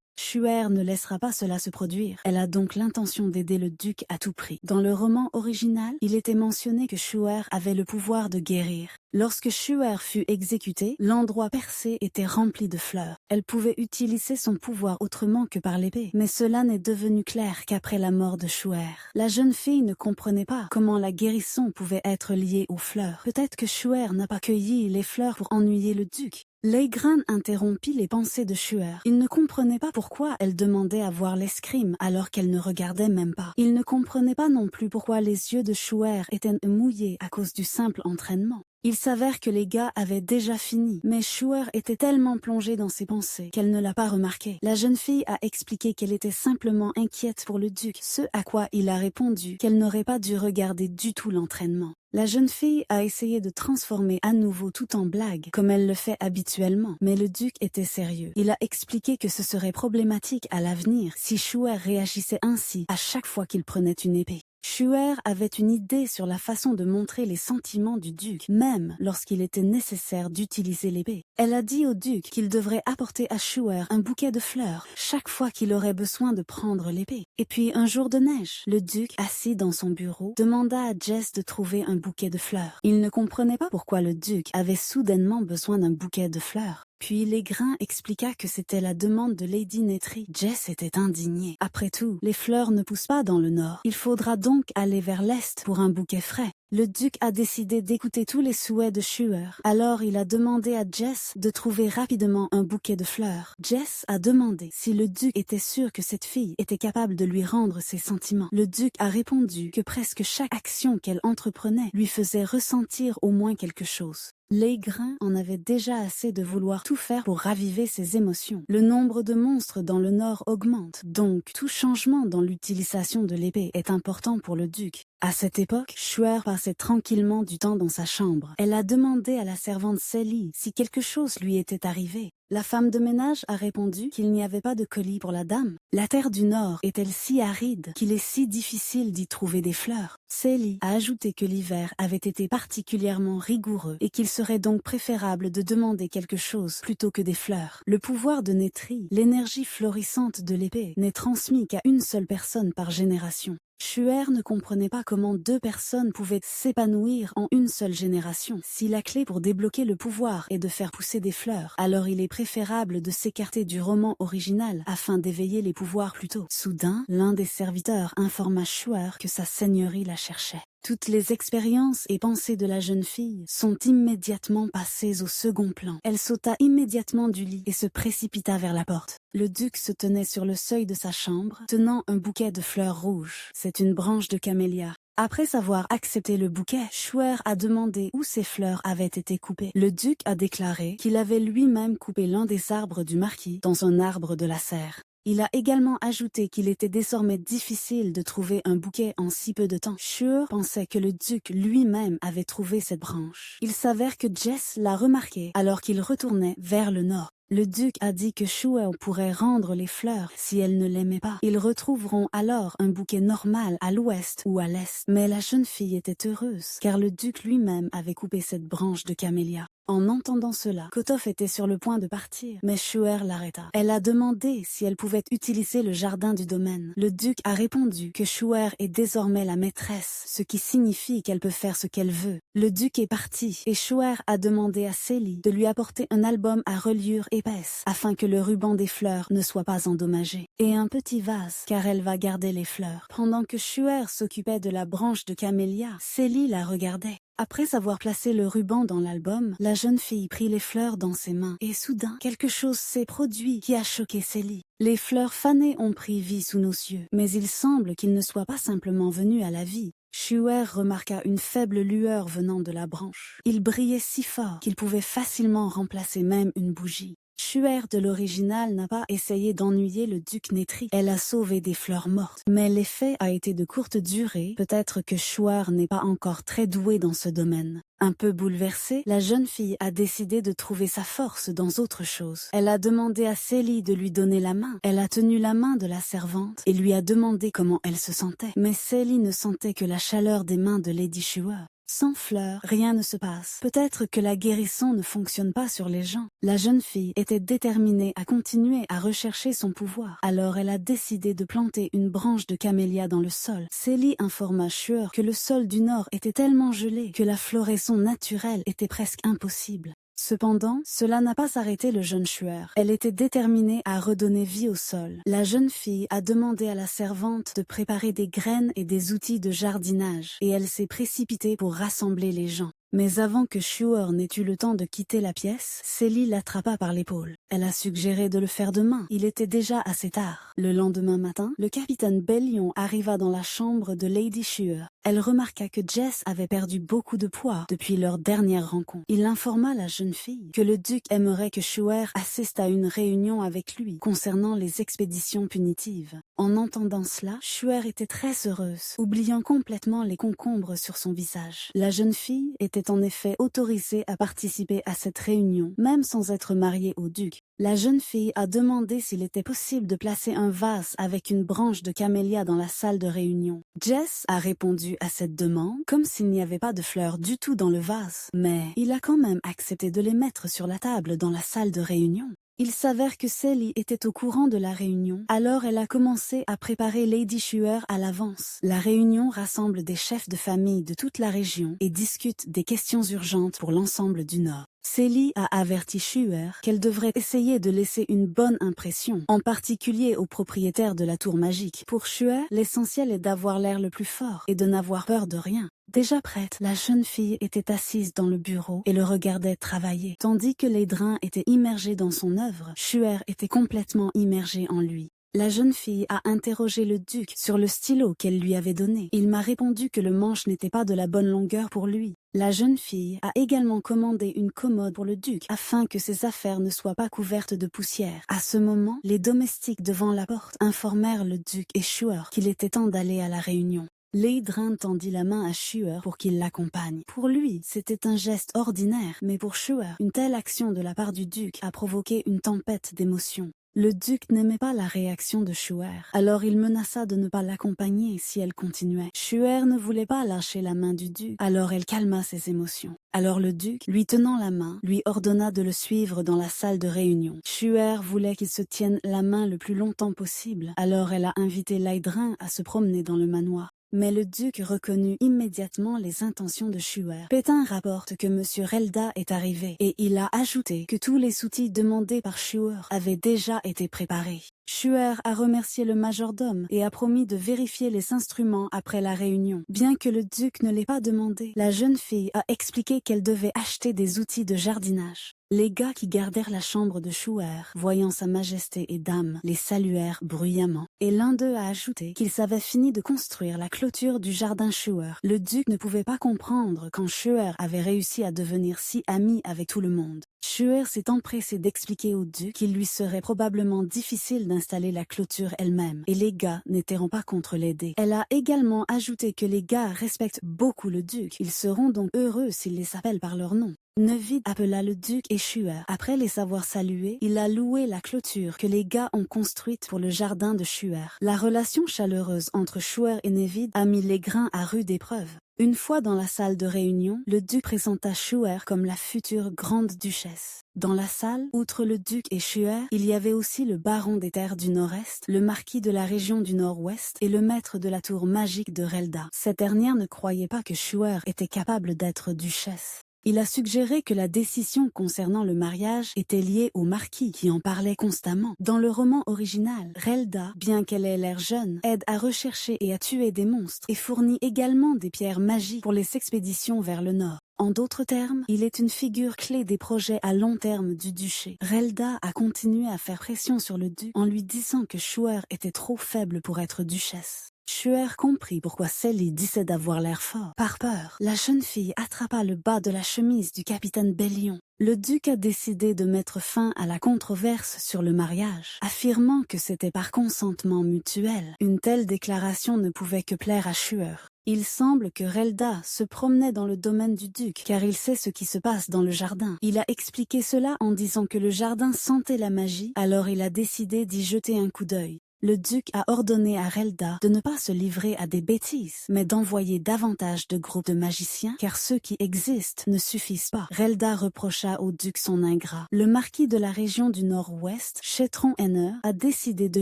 Shuer ne laissera pas cela se produire. Elle a donc l'intention d'aider le duc à tout prix. Dans le roman original, il était mentionné que Shuer avait le pouvoir de guérir. Lorsque Shuer fut exécutée, l'endroit percé était rempli de fleurs. Elle pouvait utiliser son pouvoir autrement que par l'épée, mais cela n'est devenu clair qu'après la mort de Shuer. La jeune fille ne comprenait pas comment la guérison pouvait être liée aux fleurs. Peut-être que Shuer n'a pas cueilli les fleurs pour ennuyer le duc. Leigran interrompit les pensées de Shuer. Il ne comprenait pas pourquoi elle demandait à voir l'escrime alors qu'elle ne regardait même pas. Il ne comprenait pas non plus pourquoi les yeux de Shuer étaient mouillés à cause du simple entraînement. Il s'avère que les gars avaient déjà fini, mais Shuer était tellement plongée dans ses pensées qu'elle ne l'a pas remarqué. La jeune fille a expliqué qu'elle était simplement inquiète pour le duc, ce à quoi il a répondu qu'elle n'aurait pas dû regarder du tout l'entraînement. La jeune fille a essayé de transformer à nouveau tout en blague, comme elle le fait habituellement, mais le duc était sérieux. Il a expliqué que ce serait problématique à l'avenir si Shuer réagissait ainsi à chaque fois qu'il prenait une épée. Shuer avait une idée sur la façon de montrer les sentiments du duc, même lorsqu'il était nécessaire d'utiliser l'épée. Elle a dit au duc qu'il devrait apporter à Shuer un bouquet de fleurs chaque fois qu'il aurait besoin de prendre l'épée. Et puis un jour de neige, le duc, assis dans son bureau, demanda à Jess de trouver un bouquet de fleurs. Il ne comprenait pas pourquoi le duc avait soudainement besoin d'un bouquet de fleurs. Puis Leigrin expliqua que c'était la demande de Lady Netri. Jess était indignée. Après tout, les fleurs ne poussent pas dans le nord. Il faudra donc aller vers l'est pour un bouquet frais. Le duc a décidé d'écouter tous les souhaits de Shuer. Alors il a demandé à Jess de trouver rapidement un bouquet de fleurs. Jess a demandé si le duc était sûr que cette fille était capable de lui rendre ses sentiments. Le duc a répondu que presque chaque action qu'elle entreprenait lui faisait ressentir au moins quelque chose. Leigrin en avait déjà assez de vouloir tout faire pour raviver ses émotions. Le nombre de monstres dans le nord augmente, donc tout changement dans l'utilisation de l'épée est important pour le duc. À cette époque, Shuer passait tranquillement du temps dans sa chambre. Elle a demandé à la servante Sally si quelque chose lui était arrivé. La femme de ménage a répondu qu'il n'y avait pas de colis pour la dame. La terre du Nord est-elle si aride qu'il est si difficile d'y trouver des fleurs? Sally a ajouté que l'hiver avait été particulièrement rigoureux et qu'il serait donc préférable de demander quelque chose plutôt que des fleurs. Le pouvoir de Netri, l'énergie florissante de l'épée, n'est transmis qu'à une seule personne par génération. Shuer ne comprenait pas comment 2 personnes pouvaient s'épanouir en une seule génération. Si la clé pour débloquer le pouvoir est de faire pousser des fleurs, alors il est préférable de s'écarter du roman original afin d'éveiller les pouvoirs plus tôt. Soudain, l'un des serviteurs informa Shuer que sa seigneurie la cherchait. Toutes les expériences et pensées de la jeune fille sont immédiatement passées au second plan. Elle sauta immédiatement du lit et se précipita vers la porte. Le duc se tenait sur le seuil de sa chambre, tenant un bouquet de fleurs rouges. C'est une branche de camélia. Après avoir accepté le bouquet, Shuer a demandé où ces fleurs avaient été coupées. Le duc a déclaré qu'il avait lui-même coupé l'un des arbres du marquis dans un arbre de la serre. Il a également ajouté qu'il était désormais difficile de trouver un bouquet en si peu de temps. Shuer pensait que le duc lui-même avait trouvé cette branche. Il s'avère que Jess l'a remarqué alors qu'il retournait vers le nord. Le duc a dit que Shuer pourrait rendre les fleurs si elle ne l'aimait pas. Ils retrouveront alors un bouquet normal à l'ouest ou à l'est. Mais la jeune fille était heureuse, car le duc lui-même avait coupé cette branche de camélia. En entendant cela, Kotov était sur le point de partir, mais Shuer l'arrêta. Elle a demandé si elle pouvait utiliser le jardin du domaine. Le duc a répondu que Shuer est désormais la maîtresse, ce qui signifie qu'elle peut faire ce qu'elle veut. Le duc est parti, et Shuer a demandé à Sally de lui apporter un album à reliure épaisse, afin que le ruban des fleurs ne soit pas endommagé, et un petit vase, car elle va garder les fleurs. Pendant que Shuer s'occupait de la branche de camélia, Sally la regardait. Après avoir placé le ruban dans l'album, la jeune fille prit les fleurs dans ses mains et soudain, quelque chose s'est produit qui a choqué Sally. Les fleurs fanées ont pris vie sous nos yeux, mais il semble qu'ils ne soient pas simplement venus à la vie. Shuer remarqua une faible lueur venant de la branche. Il brillait si fort qu'il pouvait facilement remplacer même une bougie. Shuer de l'original n'a pas essayé d'ennuyer le duc Nétri. Elle a sauvé des fleurs mortes. Mais l'effet a été de courte durée. Peut-être que Shuer n'est pas encore très douée dans ce domaine. Un peu bouleversée, la jeune fille a décidé de trouver sa force dans autre chose. Elle a demandé à Célie de lui donner la main. Elle a tenu la main de la servante et lui a demandé comment elle se sentait. Mais Célie ne sentait que la chaleur des mains de Lady Shuer. Sans fleurs, rien ne se passe. Peut-être que la guérison ne fonctionne pas sur les gens. La jeune fille était déterminée à continuer à rechercher son pouvoir. Alors elle a décidé de planter une branche de camélia dans le sol. Célie informa Shuer que le sol du nord était tellement gelé que la floraison naturelle était presque impossible. Cependant, cela n'a pas arrêté le jeune Shuer. Elle était déterminée à redonner vie au sol. La jeune fille a demandé à la servante de préparer des graines et des outils de jardinage, et elle s'est précipitée pour rassembler les gens. Mais avant que Shuer n'ait eu le temps de quitter la pièce, Célie l'attrapa par l'épaule. Elle a suggéré de le faire demain. Il était déjà assez tard. Le lendemain matin, le capitaine Bellion arriva dans la chambre de Lady Shuer. Elle remarqua que Jess avait perdu beaucoup de poids depuis leur dernière rencontre. Il informa la jeune fille que le duc aimerait que Shuer assiste à une réunion avec lui concernant les expéditions punitives. En entendant cela, Shuer était très heureuse, oubliant complètement les concombres sur son visage. La jeune fille était en effet autorisée à participer à cette réunion, même sans être mariée au duc. La jeune fille a demandé s'il était possible de placer un vase avec une branche de camélia dans la salle de réunion. Jess a répondu à cette demande comme s'il n'y avait pas de fleurs du tout dans le vase, mais il a quand même accepté de les mettre sur la table dans la salle de réunion. Il s'avère que Célie était au courant de la réunion, alors elle a commencé à préparer Lady Shuer à l'avance. La réunion rassemble des chefs de famille de toute la région et discute des questions urgentes pour l'ensemble du Nord. Célie a averti Shuer qu'elle devrait essayer de laisser une bonne impression, en particulier aux propriétaires de la tour magique. Pour Shuer, l'essentiel est d'avoir l'air le plus fort et de n'avoir peur de rien. Déjà prête, la jeune fille était assise dans le bureau et le regardait travailler. Tandis que les drains étaient immergés dans son œuvre, Shuer était complètement immergé en lui. La jeune fille a interrogé le duc sur le stylo qu'elle lui avait donné. Il m'a répondu que le manche n'était pas de la bonne longueur pour lui. La jeune fille a également commandé une commode pour le duc afin que ses affaires ne soient pas couvertes de poussière. À ce moment, les domestiques devant la porte informèrent le duc et Shuer qu'il était temps d'aller à la réunion. Leydrin tendit la main à Shuer pour qu'il l'accompagne. Pour lui, c'était un geste ordinaire, mais pour Shuer, une telle action de la part du duc a provoqué une tempête d'émotions. Le duc n'aimait pas la réaction de Shuer, alors il menaça de ne pas l'accompagner si elle continuait. Shuer ne voulait pas lâcher la main du duc, alors elle calma ses émotions. Alors le duc, lui tenant la main, lui ordonna de le suivre dans la salle de réunion. Shuer voulait qu'ils se tiennent la main le plus longtemps possible, alors elle a invité Leydrin à se promener dans le manoir. Mais le duc reconnut immédiatement les intentions de Shuer. Pétain rapporte que Monsieur Relda est arrivé, et il a ajouté que tous les outils demandés par Shuer avaient déjà été préparés. Shuer a remercié le majordome et a promis de vérifier les instruments après la réunion. Bien que le duc ne l'ait pas demandé, la jeune fille a expliqué qu'elle devait acheter des outils de jardinage. Les gars qui gardèrent la chambre de Shuer, voyant sa majesté et dame, les saluèrent bruyamment. Et l'un d'eux a ajouté qu'ils avaient fini de construire la clôture du jardin Shuer. Le duc ne pouvait pas comprendre quand Shuer avait réussi à devenir si ami avec tout le monde. Shuer s'est empressé d'expliquer au duc qu'il lui serait probablement difficile d'installer la clôture elle-même, et les gars n'étaient pas contre l'aider. Elle a également ajouté que les gars respectent beaucoup le duc. Ils seront donc heureux s'il les appelle par leur nom. Nevid appela le duc et Shuer. Après les avoir salués, il a loué la clôture que les gars ont construite pour le jardin de Shuer. La relation chaleureuse entre Shuer et Nevid a mis les grains à rude épreuve. Une fois dans la salle de réunion, le duc présenta Shuer comme la future grande duchesse. Dans la salle, outre le duc et Shuer, il y avait aussi le baron des terres du nord-est, le marquis de la région du nord-ouest et le maître de la tour magique de Relda. Cette dernière ne croyait pas que Shuer était capable d'être duchesse. Il a suggéré que la décision concernant le mariage était liée au marquis qui en parlait constamment. Dans le roman original, Relda, bien qu'elle ait l'air jeune, aide à rechercher et à tuer des monstres et fournit également des pierres magiques pour les expéditions vers le nord. En d'autres termes, il est une figure clé des projets à long terme du duché. Relda a continué à faire pression sur le duc en lui disant que Shuer était trop faible pour être duchesse. Shuer comprit pourquoi Sally disait d'avoir l'air fort. Par peur, la jeune fille attrapa le bas de la chemise du capitaine Bellion. Le duc a décidé de mettre fin à la controverse sur le mariage, affirmant que c'était par consentement mutuel. Une telle déclaration ne pouvait que plaire à Shuer. Il semble que Relda se promenait dans le domaine du duc, car il sait ce qui se passe dans le jardin. Il a expliqué cela en disant que le jardin sentait la magie, alors il a décidé d'y jeter un coup d'œil. Le duc a ordonné à Relda de ne pas se livrer à des bêtises, mais d'envoyer davantage de groupes de magiciens, car ceux qui existent ne suffisent pas. Relda reprocha au duc son ingrat. Le marquis de la région du Nord-Ouest, Chetron Henner, a décidé de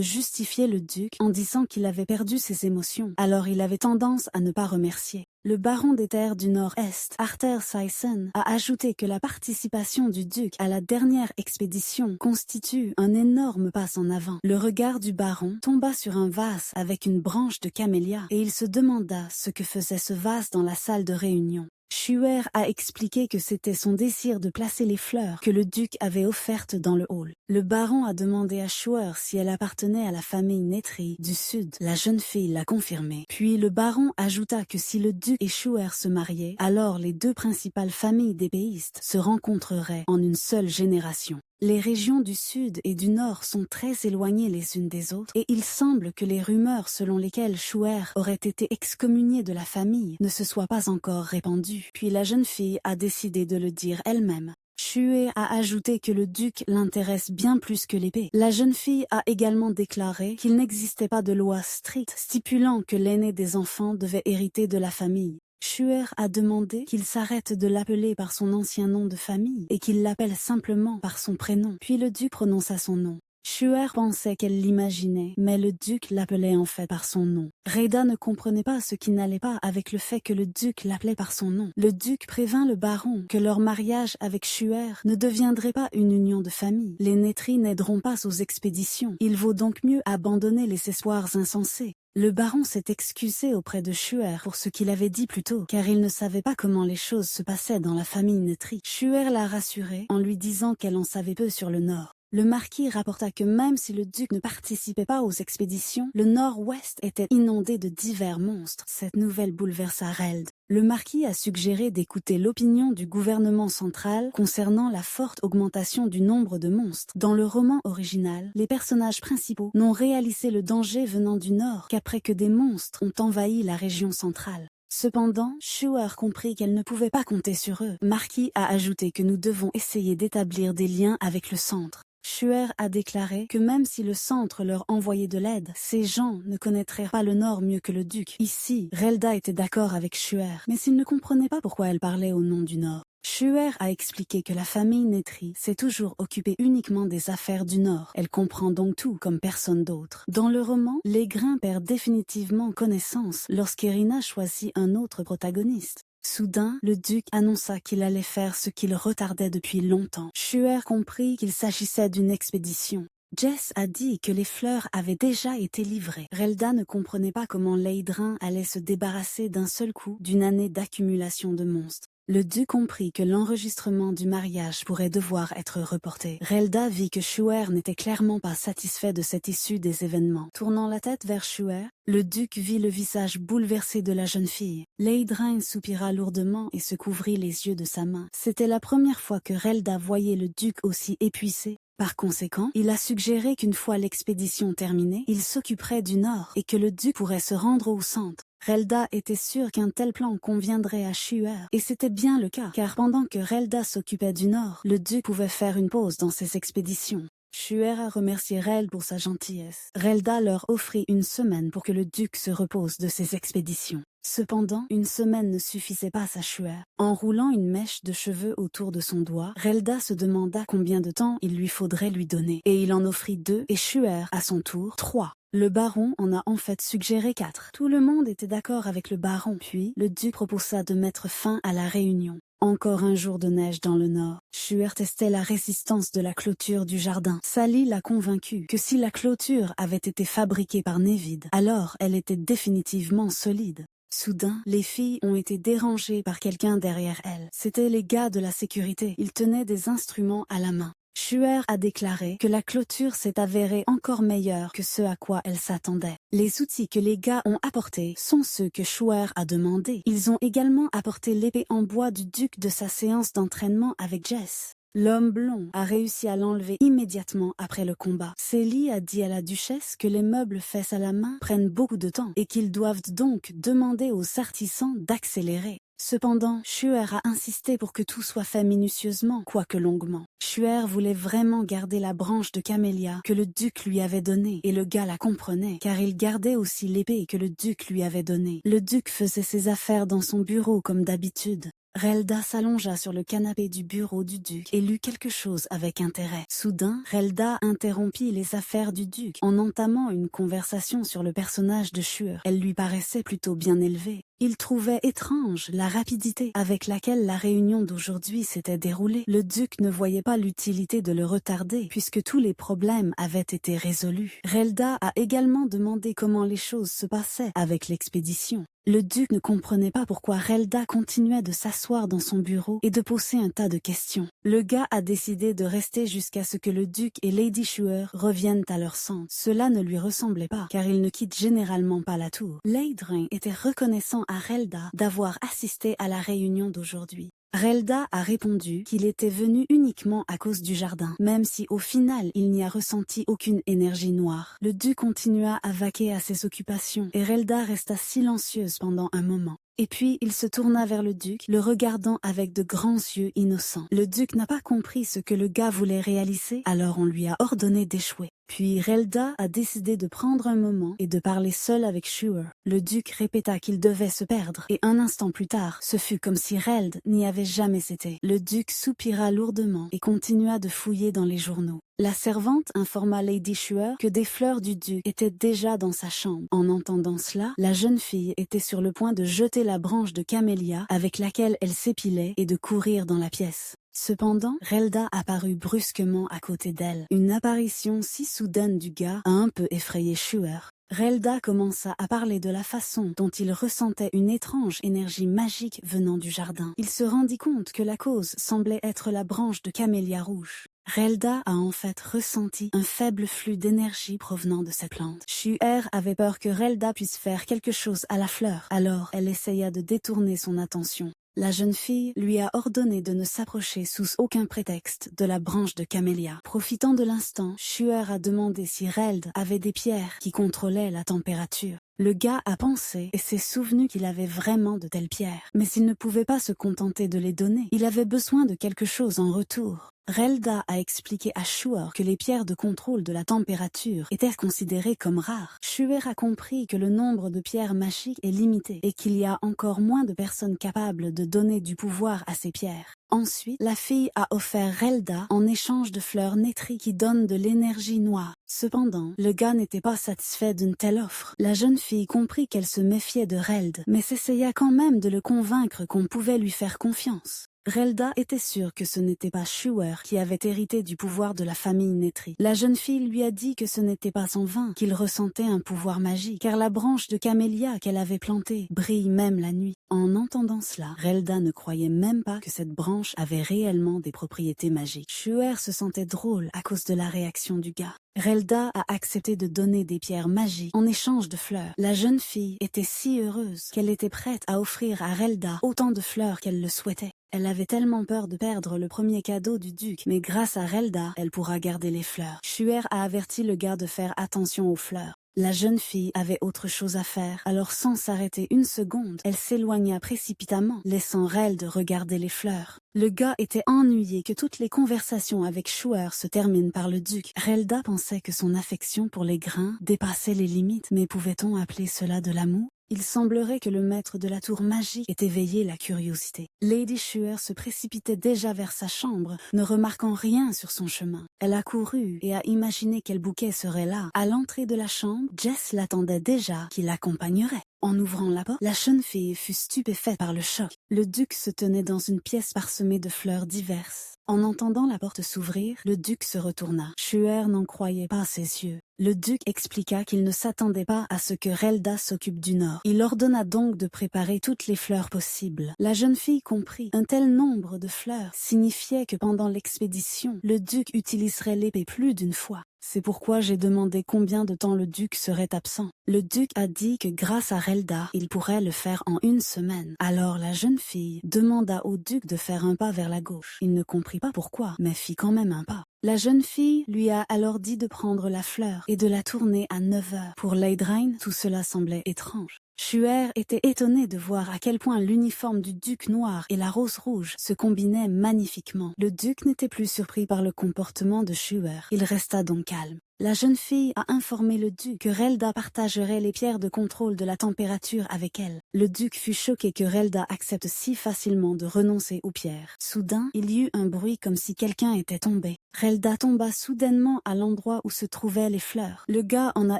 justifier le duc en disant qu'il avait perdu ses émotions, alors il avait tendance à ne pas remercier. Le baron des terres du Nord-Est, Arthur Sisson, a ajouté que la participation du duc à la dernière expédition constitue un énorme pas en avant. Le regard du baron tomba sur un vase avec une branche de camélia et il se demanda ce que faisait ce vase dans la salle de réunion. Shuer a expliqué que c'était son désir de placer les fleurs que le duc avait offertes dans le hall. Le baron a demandé à Shuer si elle appartenait à la famille Netri du Sud. La jeune fille l'a confirmé. Puis le baron ajouta que si le duc et Shuer se mariaient, alors les deux principales familles d'épéistes se rencontreraient en une seule génération. Les régions du Sud et du Nord sont très éloignées les unes des autres et il semble que les rumeurs selon lesquelles Shuer aurait été excommunié de la famille ne se soient pas encore répandues. Puis la jeune fille a décidé de le dire elle-même. Shuer a ajouté que le duc l'intéresse bien plus que l'épée. La jeune fille a également déclaré qu'il n'existait pas de loi stricte stipulant que l'aîné des enfants devait hériter de la famille. Shuer a demandé qu'il s'arrête de l'appeler par son ancien nom de famille et qu'il l'appelle simplement par son prénom. Puis le duc prononça son nom. Shuer pensait qu'elle l'imaginait, mais le duc l'appelait en fait par son nom. Reda ne comprenait pas ce qui n'allait pas avec le fait que le duc l'appelait par son nom. Le duc prévint le baron que leur mariage avec Shuer ne deviendrait pas une union de famille. Les Netri n'aideront pas aux expéditions. Il vaut donc mieux abandonner les espoirs insensés. Le baron s'est excusé auprès de Shuer pour ce qu'il avait dit plus tôt, car il ne savait pas comment les choses se passaient dans la famille Netri. Shuer l'a rassuré en lui disant qu'elle en savait peu sur le Nord. Le marquis rapporta que même si le duc ne participait pas aux expéditions, le Nord-Ouest était inondé de divers monstres. Cette nouvelle bouleversa Reld. Le marquis a suggéré d'écouter l'opinion du gouvernement central concernant la forte augmentation du nombre de monstres. Dans le roman original, les personnages principaux n'ont réalisé le danger venant du nord qu'après que des monstres ont envahi la région centrale. Cependant, Shuer comprit qu'elle ne pouvait pas compter sur eux. Marquis a ajouté que nous devons essayer d'établir des liens avec le centre. Shuer a déclaré que même si le centre leur envoyait de l'aide, ces gens ne connaîtraient pas le Nord mieux que le duc. Ici, Relda était d'accord avec Shuer, mais il ne comprenait pas pourquoi elle parlait au nom du Nord. Shuer a expliqué que la famille Netri s'est toujours occupée uniquement des affaires du Nord. Elle comprend donc tout comme personne d'autre. Dans le roman, les Grains perdent définitivement connaissance lorsqu'Irina choisit un autre protagoniste. Soudain, le duc annonça qu'il allait faire ce qu'il retardait depuis longtemps. Shuer comprit qu'il s'agissait d'une expédition. Jess a dit que les fleurs avaient déjà été livrées. Relda ne comprenait pas comment Leydrin allait se débarrasser d'un seul coup d'une année d'accumulation de monstres. Le duc comprit que l'enregistrement du mariage pourrait devoir être reporté. Relda vit que Shuer n'était clairement pas satisfait de cette issue des événements. Tournant la tête vers Shuer, le duc vit le visage bouleversé de la jeune fille. Leydrin soupira lourdement et se couvrit les yeux de sa main. C'était la première fois que Relda voyait le duc aussi épuisé. Par conséquent, il a suggéré qu'une fois l'expédition terminée, il s'occuperait du nord et que le duc pourrait se rendre au centre. Relda était sûre qu'un tel plan conviendrait à Shuer, et c'était bien le cas, car pendant que Relda s'occupait du nord, le duc pouvait faire une pause dans ses expéditions. Shuer a remercié Reld pour sa gentillesse. Relda leur offrit une semaine pour que le duc se repose de ses expéditions. Cependant, une semaine ne suffisait pas à Shuer. En roulant une mèche de cheveux autour de son doigt, Relda se demanda combien de temps il lui faudrait lui donner, et il en offrit 2, et Shuer, à son tour, 3. Le baron en a en fait suggéré 4. Tout le monde était d'accord avec le baron, puis le duc proposa de mettre fin à la réunion. Encore un jour de neige dans le nord. Shuer testait la résistance de la clôture du jardin. Sally l'a convaincu que si la clôture avait été fabriquée par Nevid, alors elle était définitivement solide. Soudain, les filles ont été dérangées par quelqu'un derrière elles. C'étaient les gars de la sécurité. Ils tenaient des instruments à la main. Shuer a déclaré que la clôture s'est avérée encore meilleure que ce à quoi elle s'attendait. Les outils que les gars ont apportés sont ceux que Shuer a demandé. Ils ont également apporté l'épée en bois du duc de sa séance d'entraînement avec Jess. L'homme blond a réussi à l'enlever immédiatement après le combat. Célie a dit à la duchesse que les meubles faits à la main prennent beaucoup de temps et qu'ils doivent donc demander aux artisans d'accélérer. Cependant, Shuer a insisté pour que tout soit fait minutieusement, quoique longuement. Shuer voulait vraiment garder la branche de camélia que le duc lui avait donnée, et le gars la comprenait, car il gardait aussi l'épée que le duc lui avait donnée. Le duc faisait ses affaires dans son bureau comme d'habitude. Relda s'allongea sur le canapé du bureau du duc et lut quelque chose avec intérêt. Soudain, Relda interrompit les affaires du duc en entamant une conversation sur le personnage de Shuer. Elle lui paraissait plutôt bien élevée. Il trouvait étrange la rapidité avec laquelle la réunion d'aujourd'hui s'était déroulée. Le duc ne voyait pas l'utilité de le retarder puisque tous les problèmes avaient été résolus. Relda a également demandé comment les choses se passaient avec l'expédition. Le duc ne comprenait pas pourquoi Relda continuait de s'asseoir dans son bureau et de poser un tas de questions. Le gars a décidé de rester jusqu'à ce que le duc et Lady Shuer reviennent à leur sens. Cela ne lui ressemblait pas, car il ne quitte généralement pas la tour. Leydrin était reconnaissant à Relda d'avoir assisté à la réunion d'aujourd'hui. Relda a répondu qu'il était venu uniquement à cause du jardin, même si au final il n'y a ressenti aucune énergie noire. Le duc continua à vaquer à ses occupations et Relda resta silencieuse pendant un moment. Et puis il se tourna vers le duc, le regardant avec de grands yeux innocents. Le duc n'a pas compris ce que le gars voulait réaliser, alors on lui a ordonné d'échouer. Puis Relda a décidé de prendre un moment et de parler seul avec Shuer. Le duc répéta qu'il devait se perdre, et un instant plus tard, ce fut comme si Reld n'y avait jamais été. Le duc soupira lourdement et continua de fouiller dans les journaux. La servante informa Lady Shuer que des fleurs du duc étaient déjà dans sa chambre. En entendant cela, la jeune fille était sur le point de jeter la branche de camélia avec laquelle elle s'épilait et de courir dans la pièce. Cependant, Relda apparut brusquement à côté d'elle. Une apparition si soudaine du gars a un peu effrayé Shuer. Relda commença à parler de la façon dont il ressentait une étrange énergie magique venant du jardin. Il se rendit compte que la cause semblait être la branche de camélia rouge. Relda a en fait ressenti un faible flux d'énergie provenant de cette plante. Shuer avait peur que Relda puisse faire quelque chose à la fleur, alors elle essaya de détourner son attention. La jeune fille lui a ordonné de ne s'approcher sous aucun prétexte de la branche de camélia. Profitant de l'instant, Shuer a demandé si Reld avait des pierres qui contrôlaient la température. Le gars a pensé et s'est souvenu qu'il avait vraiment de telles pierres. Mais il ne pouvait pas se contenter de les donner. Il avait besoin de quelque chose en retour. Relda a expliqué à Shuer que les pierres de contrôle de la température étaient considérées comme rares. Shuer a compris que le nombre de pierres magiques est limité et qu'il y a encore moins de personnes capables de donner du pouvoir à ces pierres. Ensuite, la fille a offert Relda en échange de fleurs nétries qui donnent de l'énergie noire. Cependant, le gars n'était pas satisfait d'une telle offre. La jeune fille comprit qu'elle se méfiait de Reld, mais s'essaya quand même de le convaincre qu'on pouvait lui faire confiance. Relda était sûre que ce n'était pas Shuer qui avait hérité du pouvoir de la famille Nétri. La jeune fille lui a dit que ce n'était pas en vain qu'il ressentait un pouvoir magique, car la branche de camélia qu'elle avait plantée brille même la nuit. En entendant cela, Relda ne croyait même pas que cette branche avait réellement des propriétés magiques. Shuer se sentait drôle à cause de la réaction du gars. Relda a accepté de donner des pierres magiques en échange de fleurs. La jeune fille était si heureuse qu'elle était prête à offrir à Relda autant de fleurs qu'elle le souhaitait. Elle avait tellement peur de perdre le premier cadeau du duc, mais grâce à Relda, elle pourra garder les fleurs. Shuer a averti le gars de faire attention aux fleurs. La jeune fille avait autre chose à faire, alors sans s'arrêter une seconde, elle s'éloigna précipitamment, laissant Reld regarder les fleurs. Le gars était ennuyé que toutes les conversations avec Shuer se terminent par le duc. Relda pensait que son affection pour les grains dépassait les limites, mais pouvait-on appeler cela de l'amour? Il semblerait que le maître de la tour magique ait éveillé la curiosité. Lady Shuer se précipitait déjà vers sa chambre, ne remarquant rien sur son chemin. Elle a couru et a imaginé quel bouquet serait là. À l'entrée de la chambre, Jess l'attendait déjà, qui l'accompagnerait. En ouvrant la porte, la jeune fille fut stupéfaite par le choc. Le duc se tenait dans une pièce parsemée de fleurs diverses. En entendant la porte s'ouvrir, le duc se retourna. Shuer n'en croyait pas ses yeux. Le duc expliqua qu'il ne s'attendait pas à ce que Relda s'occupe du nord. Il ordonna donc de préparer toutes les fleurs possibles. La jeune fille comprit. Un tel nombre de fleurs signifiait que pendant l'expédition, le duc utiliserait l'épée plus d'une fois. C'est pourquoi j'ai demandé combien de temps le duc serait absent. Le duc a dit que grâce à Relda, il pourrait le faire en 1 semaine. Alors la jeune fille demanda au duc de faire un pas vers la gauche. Il ne comprit pas pourquoi, mais fit quand même un pas. La jeune fille lui a alors dit de prendre la fleur et de la tourner à 9 heures. Pour Leidrain, tout cela semblait étrange. Shuer était étonné de voir à quel point l'uniforme du duc noir et la rose rouge se combinaient magnifiquement. Le duc n'était plus surpris par le comportement de Shuer. Il resta donc calme. La jeune fille a informé le duc que Relda partagerait les pierres de contrôle de la température avec elle. Le duc fut choqué que Relda accepte si facilement de renoncer aux pierres. Soudain, il y eut un bruit comme si quelqu'un était tombé. Relda tomba soudainement à l'endroit où se trouvaient les fleurs. Le gars en a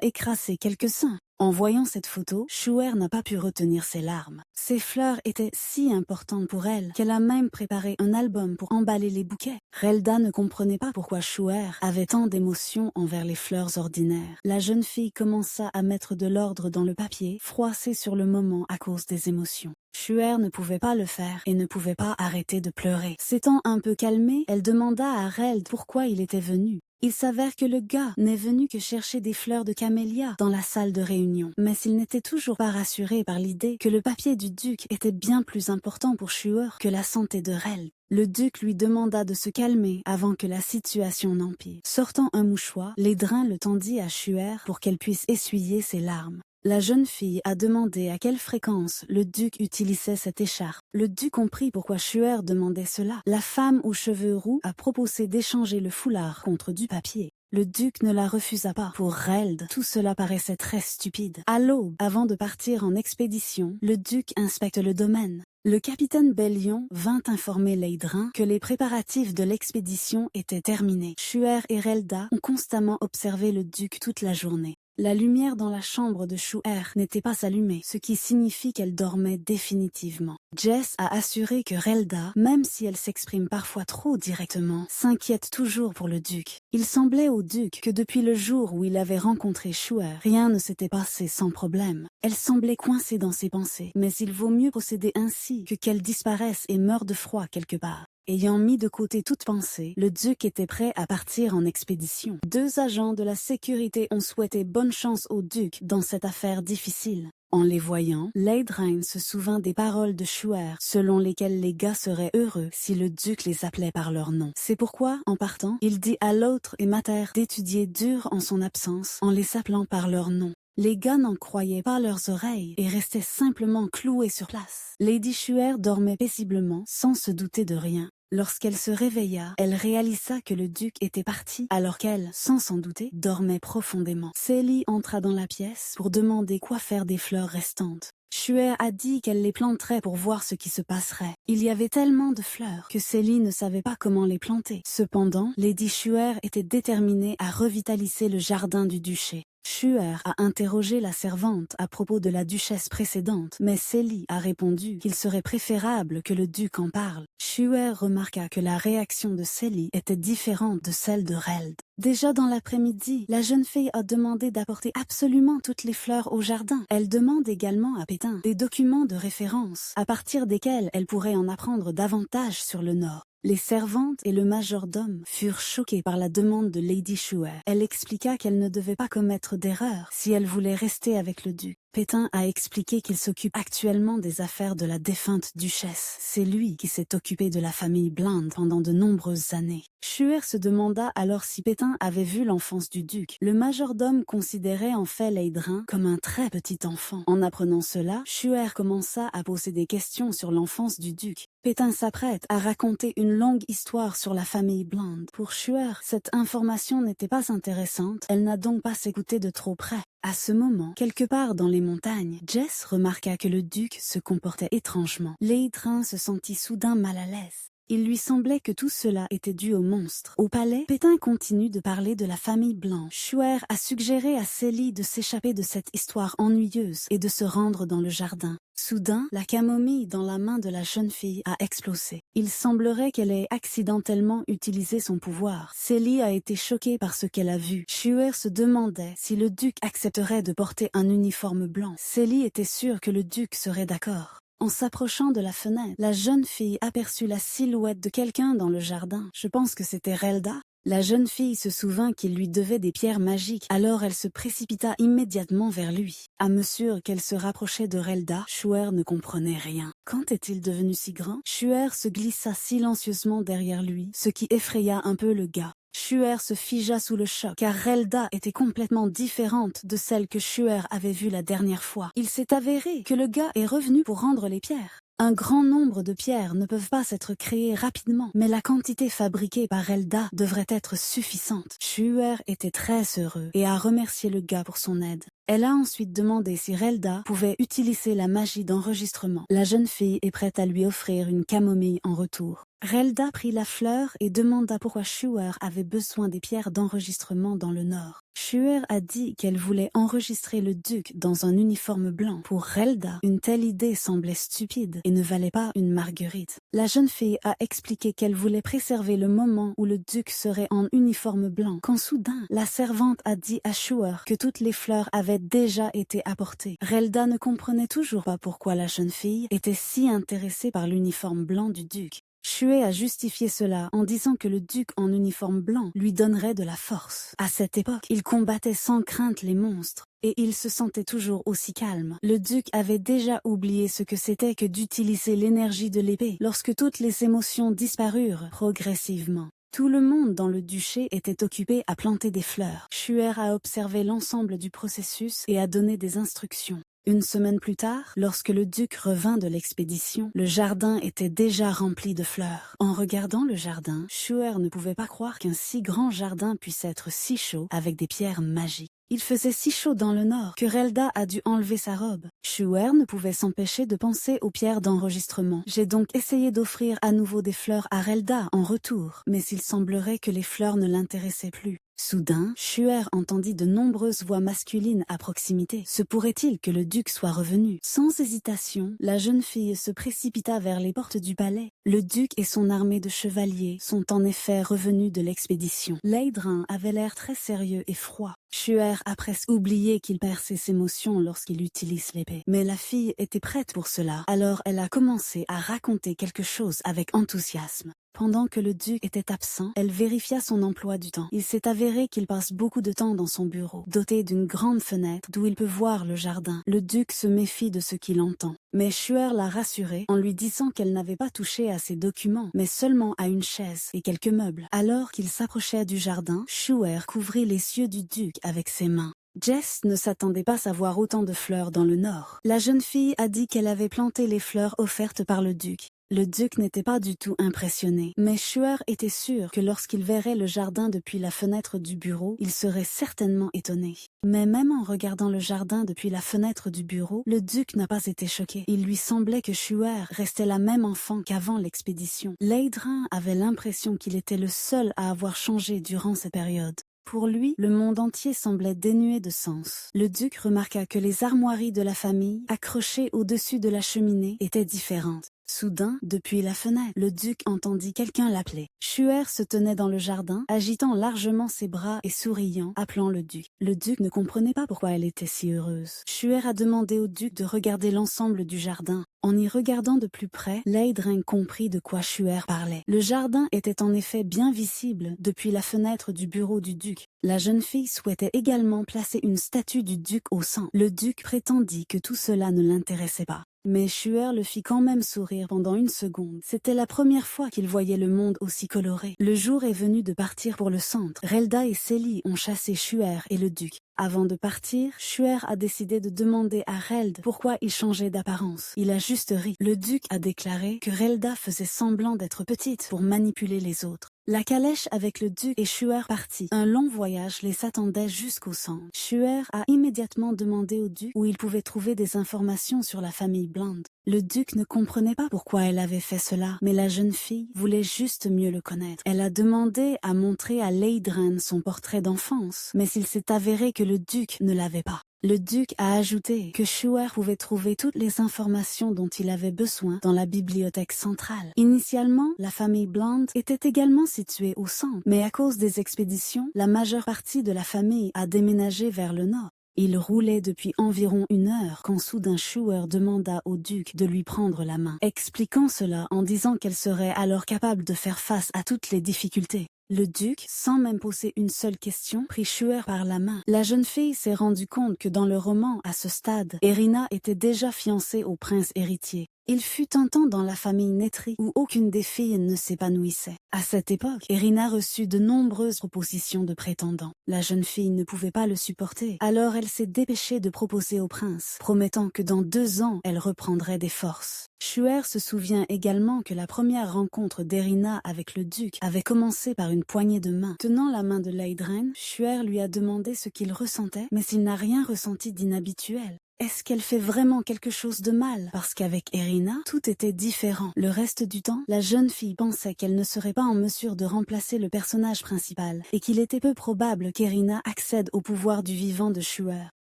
écrasé quelques-uns. En voyant cette photo, Shuer n'a pas pu retenir ses larmes. Ces fleurs étaient si importantes pour elle qu'elle a même préparé un album pour emballer les bouquets. Relda ne comprenait pas pourquoi Shuer avait tant d'émotions envers les fleurs ordinaires. La jeune fille commença à mettre de l'ordre dans le papier, froissé sur le moment à cause des émotions. Shuer ne pouvait pas le faire et ne pouvait pas arrêter de pleurer. S'étant un peu calmée, elle demanda à Reld pourquoi il était venu. Il s'avère que le gars n'est venu que chercher des fleurs de camélia dans la salle de réunion. Mais il n'était toujours pas rassuré par l'idée que le papier du duc était bien plus important pour Shuer que la santé de Reld. Le duc lui demanda de se calmer avant que la situation n'empire. Sortant un mouchoir, Leidrain le tendit à Shuer pour qu'elle puisse essuyer ses larmes. La jeune fille a demandé à quelle fréquence le duc utilisait cette écharpe. Le duc comprit pourquoi Shuer demandait cela. La femme aux cheveux roux a proposé d'échanger le foulard contre du papier. Le duc ne la refusa pas. Pour Reld, tout cela paraissait très stupide. À l'aube, avant de partir en expédition, le duc inspecte le domaine. Le capitaine Bellion vint informer Leidrain que les préparatifs de l'expédition étaient terminés. Shuer et Relda ont constamment observé le duc toute la journée. La lumière dans la chambre de Shuer n'était pas allumée, ce qui signifie qu'elle dormait définitivement. Jess a assuré que Relda, même si elle s'exprime parfois trop directement, s'inquiète toujours pour le duc. Il semblait au duc que depuis le jour où il avait rencontré Shuer, rien ne s'était passé sans problème. Elle semblait coincée dans ses pensées, mais il vaut mieux procéder ainsi que qu'elle disparaisse et meure de froid quelque part. Ayant mis de côté toute pensée, le duc était prêt à partir en expédition. 2 agents de la sécurité ont souhaité bonne chance au duc dans cette affaire difficile. En les voyant, Leidrain se souvint des paroles de Shuer, selon lesquelles les gars seraient heureux si le duc les appelait par leur nom. C'est pourquoi, en partant, il dit à l'autre et Mater d'étudier dur en son absence, en les appelant par leur nom. Les gars n'en croyaient pas leurs oreilles et restaient simplement cloués sur place. Lady Shuer dormait paisiblement, sans se douter de rien. Lorsqu'elle se réveilla, elle réalisa que le duc était parti, alors qu'elle, sans s'en douter, dormait profondément. Célie entra dans la pièce pour demander quoi faire des fleurs restantes. Shuer a dit qu'elle les planterait pour voir ce qui se passerait. Il y avait tellement de fleurs que Célie ne savait pas comment les planter. Cependant, Lady Shuer était déterminée à revitaliser le jardin du duché. Shuer a interrogé la servante à propos de la duchesse précédente, mais Célie a répondu qu'il serait préférable que le duc en parle. Shuer remarqua que la réaction de Célie était différente de celle de Reld. Déjà dans l'après-midi, la jeune fille a demandé d'apporter absolument toutes les fleurs au jardin. Elle demande également à Pétain des documents de référence, à partir desquels elle pourrait en apprendre davantage sur le Nord. Les servantes et le majordome furent choqués par la demande de Lady Shuer. Elle expliqua qu'elle ne devait pas commettre d'erreur si elle voulait rester avec le duc. Pétain a expliqué qu'il s'occupe actuellement des affaires de la défunte duchesse. C'est lui qui s'est occupé de la famille Bland pendant de nombreuses années. Shuer se demanda alors si Pétain avait vu l'enfance du duc. Le majordome considérait en fait Leidrain comme un très petit enfant. En apprenant cela, Shuer commença à poser des questions sur l'enfance du duc. Pétain s'apprête à raconter une longue histoire sur la famille Bland. Pour Shuer, cette information n'était pas intéressante, elle n'a donc pas s'écouté de trop près. À ce moment, quelque part dans les montagnes, Jess remarqua que le duc se comportait étrangement. Leidrain se sentit soudain mal à l'aise. Il lui semblait que tout cela était dû au monstre. Au palais, Pétain continue de parler de la famille blanche. Schuer a suggéré à Célie de s'échapper de cette histoire ennuyeuse et de se rendre dans le jardin. Soudain, la camomille dans la main de la jeune fille a explosé. Il semblerait qu'elle ait accidentellement utilisé son pouvoir. Célie a été choquée par ce qu'elle a vu. Schuer se demandait si le duc accepterait de porter un uniforme blanc. Célie était sûre que le duc serait d'accord. En s'approchant de la fenêtre, la jeune fille aperçut la silhouette de quelqu'un dans le jardin. Je pense que c'était Relda. La jeune fille se souvint qu'il lui devait des pierres magiques, alors elle se précipita immédiatement vers lui. À mesure qu'elle se rapprochait de Relda, Schuer ne comprenait rien. Quand est-il devenu si grand? Schuer se glissa silencieusement derrière lui, ce qui effraya un peu le gars. Schuer se figea sous le choc, car Relda était complètement différente de celle que Schuer avait vue la dernière fois. Il s'est avéré que le gars est revenu pour rendre les pierres. Un grand nombre de pierres ne peuvent pas s'être créées rapidement, mais la quantité fabriquée par Relda devrait être suffisante. Schuer était très heureux et a remercié le gars pour son aide. Elle a ensuite demandé si Relda pouvait utiliser la magie d'enregistrement. La jeune fille est prête à lui offrir une camomille en retour. Relda prit la fleur et demanda pourquoi Schuer avait besoin des pierres d'enregistrement dans le nord. Schuer a dit qu'elle voulait enregistrer le duc dans un uniforme blanc. Pour Relda, une telle idée semblait stupide et ne valait pas une marguerite. La jeune fille a expliqué qu'elle voulait préserver le moment où le duc serait en uniforme blanc, quand soudain, la servante a dit à Schuer que toutes les fleurs avaient déjà été apportées. Relda ne comprenait toujours pas pourquoi la jeune fille était si intéressée par l'uniforme blanc du duc. Schuer a justifié cela en disant que le duc en uniforme blanc lui donnerait de la force. À cette époque, il combattait sans crainte les monstres, et il se sentait toujours aussi calme. Le duc avait déjà oublié ce que c'était que d'utiliser l'énergie de l'épée lorsque toutes les émotions disparurent progressivement. Tout le monde dans le duché était occupé à planter des fleurs. Schuer a observé l'ensemble du processus et a donné des instructions. Une semaine plus tard, lorsque le duc revint de l'expédition, le jardin était déjà rempli de fleurs. En regardant le jardin, Schuer ne pouvait pas croire qu'un si grand jardin puisse être si chaud avec des pierres magiques. Il faisait si chaud dans le nord que Relda a dû enlever sa robe. Schuer ne pouvait s'empêcher de penser aux pierres d'enregistrement. J'ai donc essayé d'offrir à nouveau des fleurs à Relda en retour, mais il semblerait que les fleurs ne l'intéressaient plus. Soudain, Schuer entendit de nombreuses voix masculines à proximité. Se pourrait-il que le duc soit revenu? Sans hésitation, la jeune fille se précipita vers les portes du palais. Le duc et son armée de chevaliers sont en effet revenus de l'expédition. Leydrin avait l'air très sérieux et froid. Schuer a presque oublié qu'il perd ses émotions lorsqu'il utilise l'épée. Mais la fille était prête pour cela, alors elle a commencé à raconter quelque chose avec enthousiasme. Pendant que le duc était absent, elle vérifia son emploi du temps. Il s'est avéré qu'il passe beaucoup de temps dans son bureau, doté d'une grande fenêtre d'où il peut voir le jardin. Le duc se méfie de ce qu'il entend. Mais Schuer l'a rassurée en lui disant qu'elle n'avait pas touché à ses documents, mais seulement à une chaise et quelques meubles. Alors qu'il s'approchait du jardin, Schuer couvrit les yeux du duc avec ses mains. Jess ne s'attendait pas à voir autant de fleurs dans le nord. La jeune fille a dit qu'elle avait planté les fleurs offertes par le duc. Le duc n'était pas du tout impressionné, mais Schuer était sûr que lorsqu'il verrait le jardin depuis la fenêtre du bureau, il serait certainement étonné. Mais même en regardant le jardin depuis la fenêtre du bureau, le duc n'a pas été choqué. Il lui semblait que Schuer restait la même enfant qu'avant l'expédition. Leydrin avait l'impression qu'il était le seul à avoir changé durant cette période. Pour lui, le monde entier semblait dénué de sens. Le duc remarqua que les armoiries de la famille, accrochées au-dessus de la cheminée, étaient différentes. Soudain, depuis la fenêtre, le duc entendit quelqu'un l'appeler. Schuer se tenait dans le jardin, agitant largement ses bras et souriant, appelant le duc. Le duc ne comprenait pas pourquoi elle était si heureuse. Schuer a demandé au duc de regarder l'ensemble du jardin. En y regardant de plus près, Leydrin comprit de quoi Schuer parlait. Le jardin était en effet bien visible depuis la fenêtre du bureau du duc. La jeune fille souhaitait également placer une statue du duc au centre. Le duc prétendit que tout cela ne l'intéressait pas. Mais Schuer le fit quand même sourire pendant une seconde. C'était la première fois qu'il voyait le monde aussi coloré. Le jour est venu de partir pour le centre. Relda et Célie ont chassé Schuer et le duc. Avant de partir, Schuer a décidé de demander à Reld pourquoi il changeait d'apparence. Il a juste ri. Le duc a déclaré que Relda faisait semblant d'être petite pour manipuler les autres. La calèche avec le duc et Shuer partit. Un long voyage les attendait jusqu'au centre. Shuer a immédiatement demandé au duc où il pouvait trouver des informations sur la famille Bland. Le duc ne comprenait pas pourquoi elle avait fait cela, mais la jeune fille voulait juste mieux le connaître. Elle a demandé à montrer à Leydren son portrait d'enfance, mais il s'est avéré que le duc ne l'avait pas. Le duc a ajouté que Shuer pouvait trouver toutes les informations dont il avait besoin dans la bibliothèque centrale. Initialement, la famille Bland était également située au centre, mais à cause des expéditions, la majeure partie de la famille a déménagé vers le nord. Il roulait depuis environ 1 heure quand soudain Shuer demanda au duc de lui prendre la main, expliquant cela en disant qu'elle serait alors capable de faire face à toutes les difficultés. Le duc, sans même poser une seule question, prit Shuer par la main. La jeune fille s'est rendue compte que dans le roman, à ce stade, Erina était déjà fiancée au prince héritier. Il fut un temps dans la famille Netri où aucune des filles ne s'épanouissait. À cette époque, Erina reçut de nombreuses propositions de prétendants. La jeune fille ne pouvait pas le supporter, alors elle s'est dépêchée de proposer au prince, promettant que dans 2 ans, elle reprendrait des forces. Shuer se souvient également que la première rencontre d'Erina avec le duc avait commencé par une poignée de main. Tenant la main de Leydren, Shuer lui a demandé ce qu'il ressentait, mais il n'a rien ressenti d'inhabituel. Est-ce qu'elle fait vraiment quelque chose de mal? Parce qu'avec Erina, tout était différent. Le reste du temps, la jeune fille pensait qu'elle ne serait pas en mesure de remplacer le personnage principal et qu'il était peu probable qu'Erina accède au pouvoir du vivant de Shuer.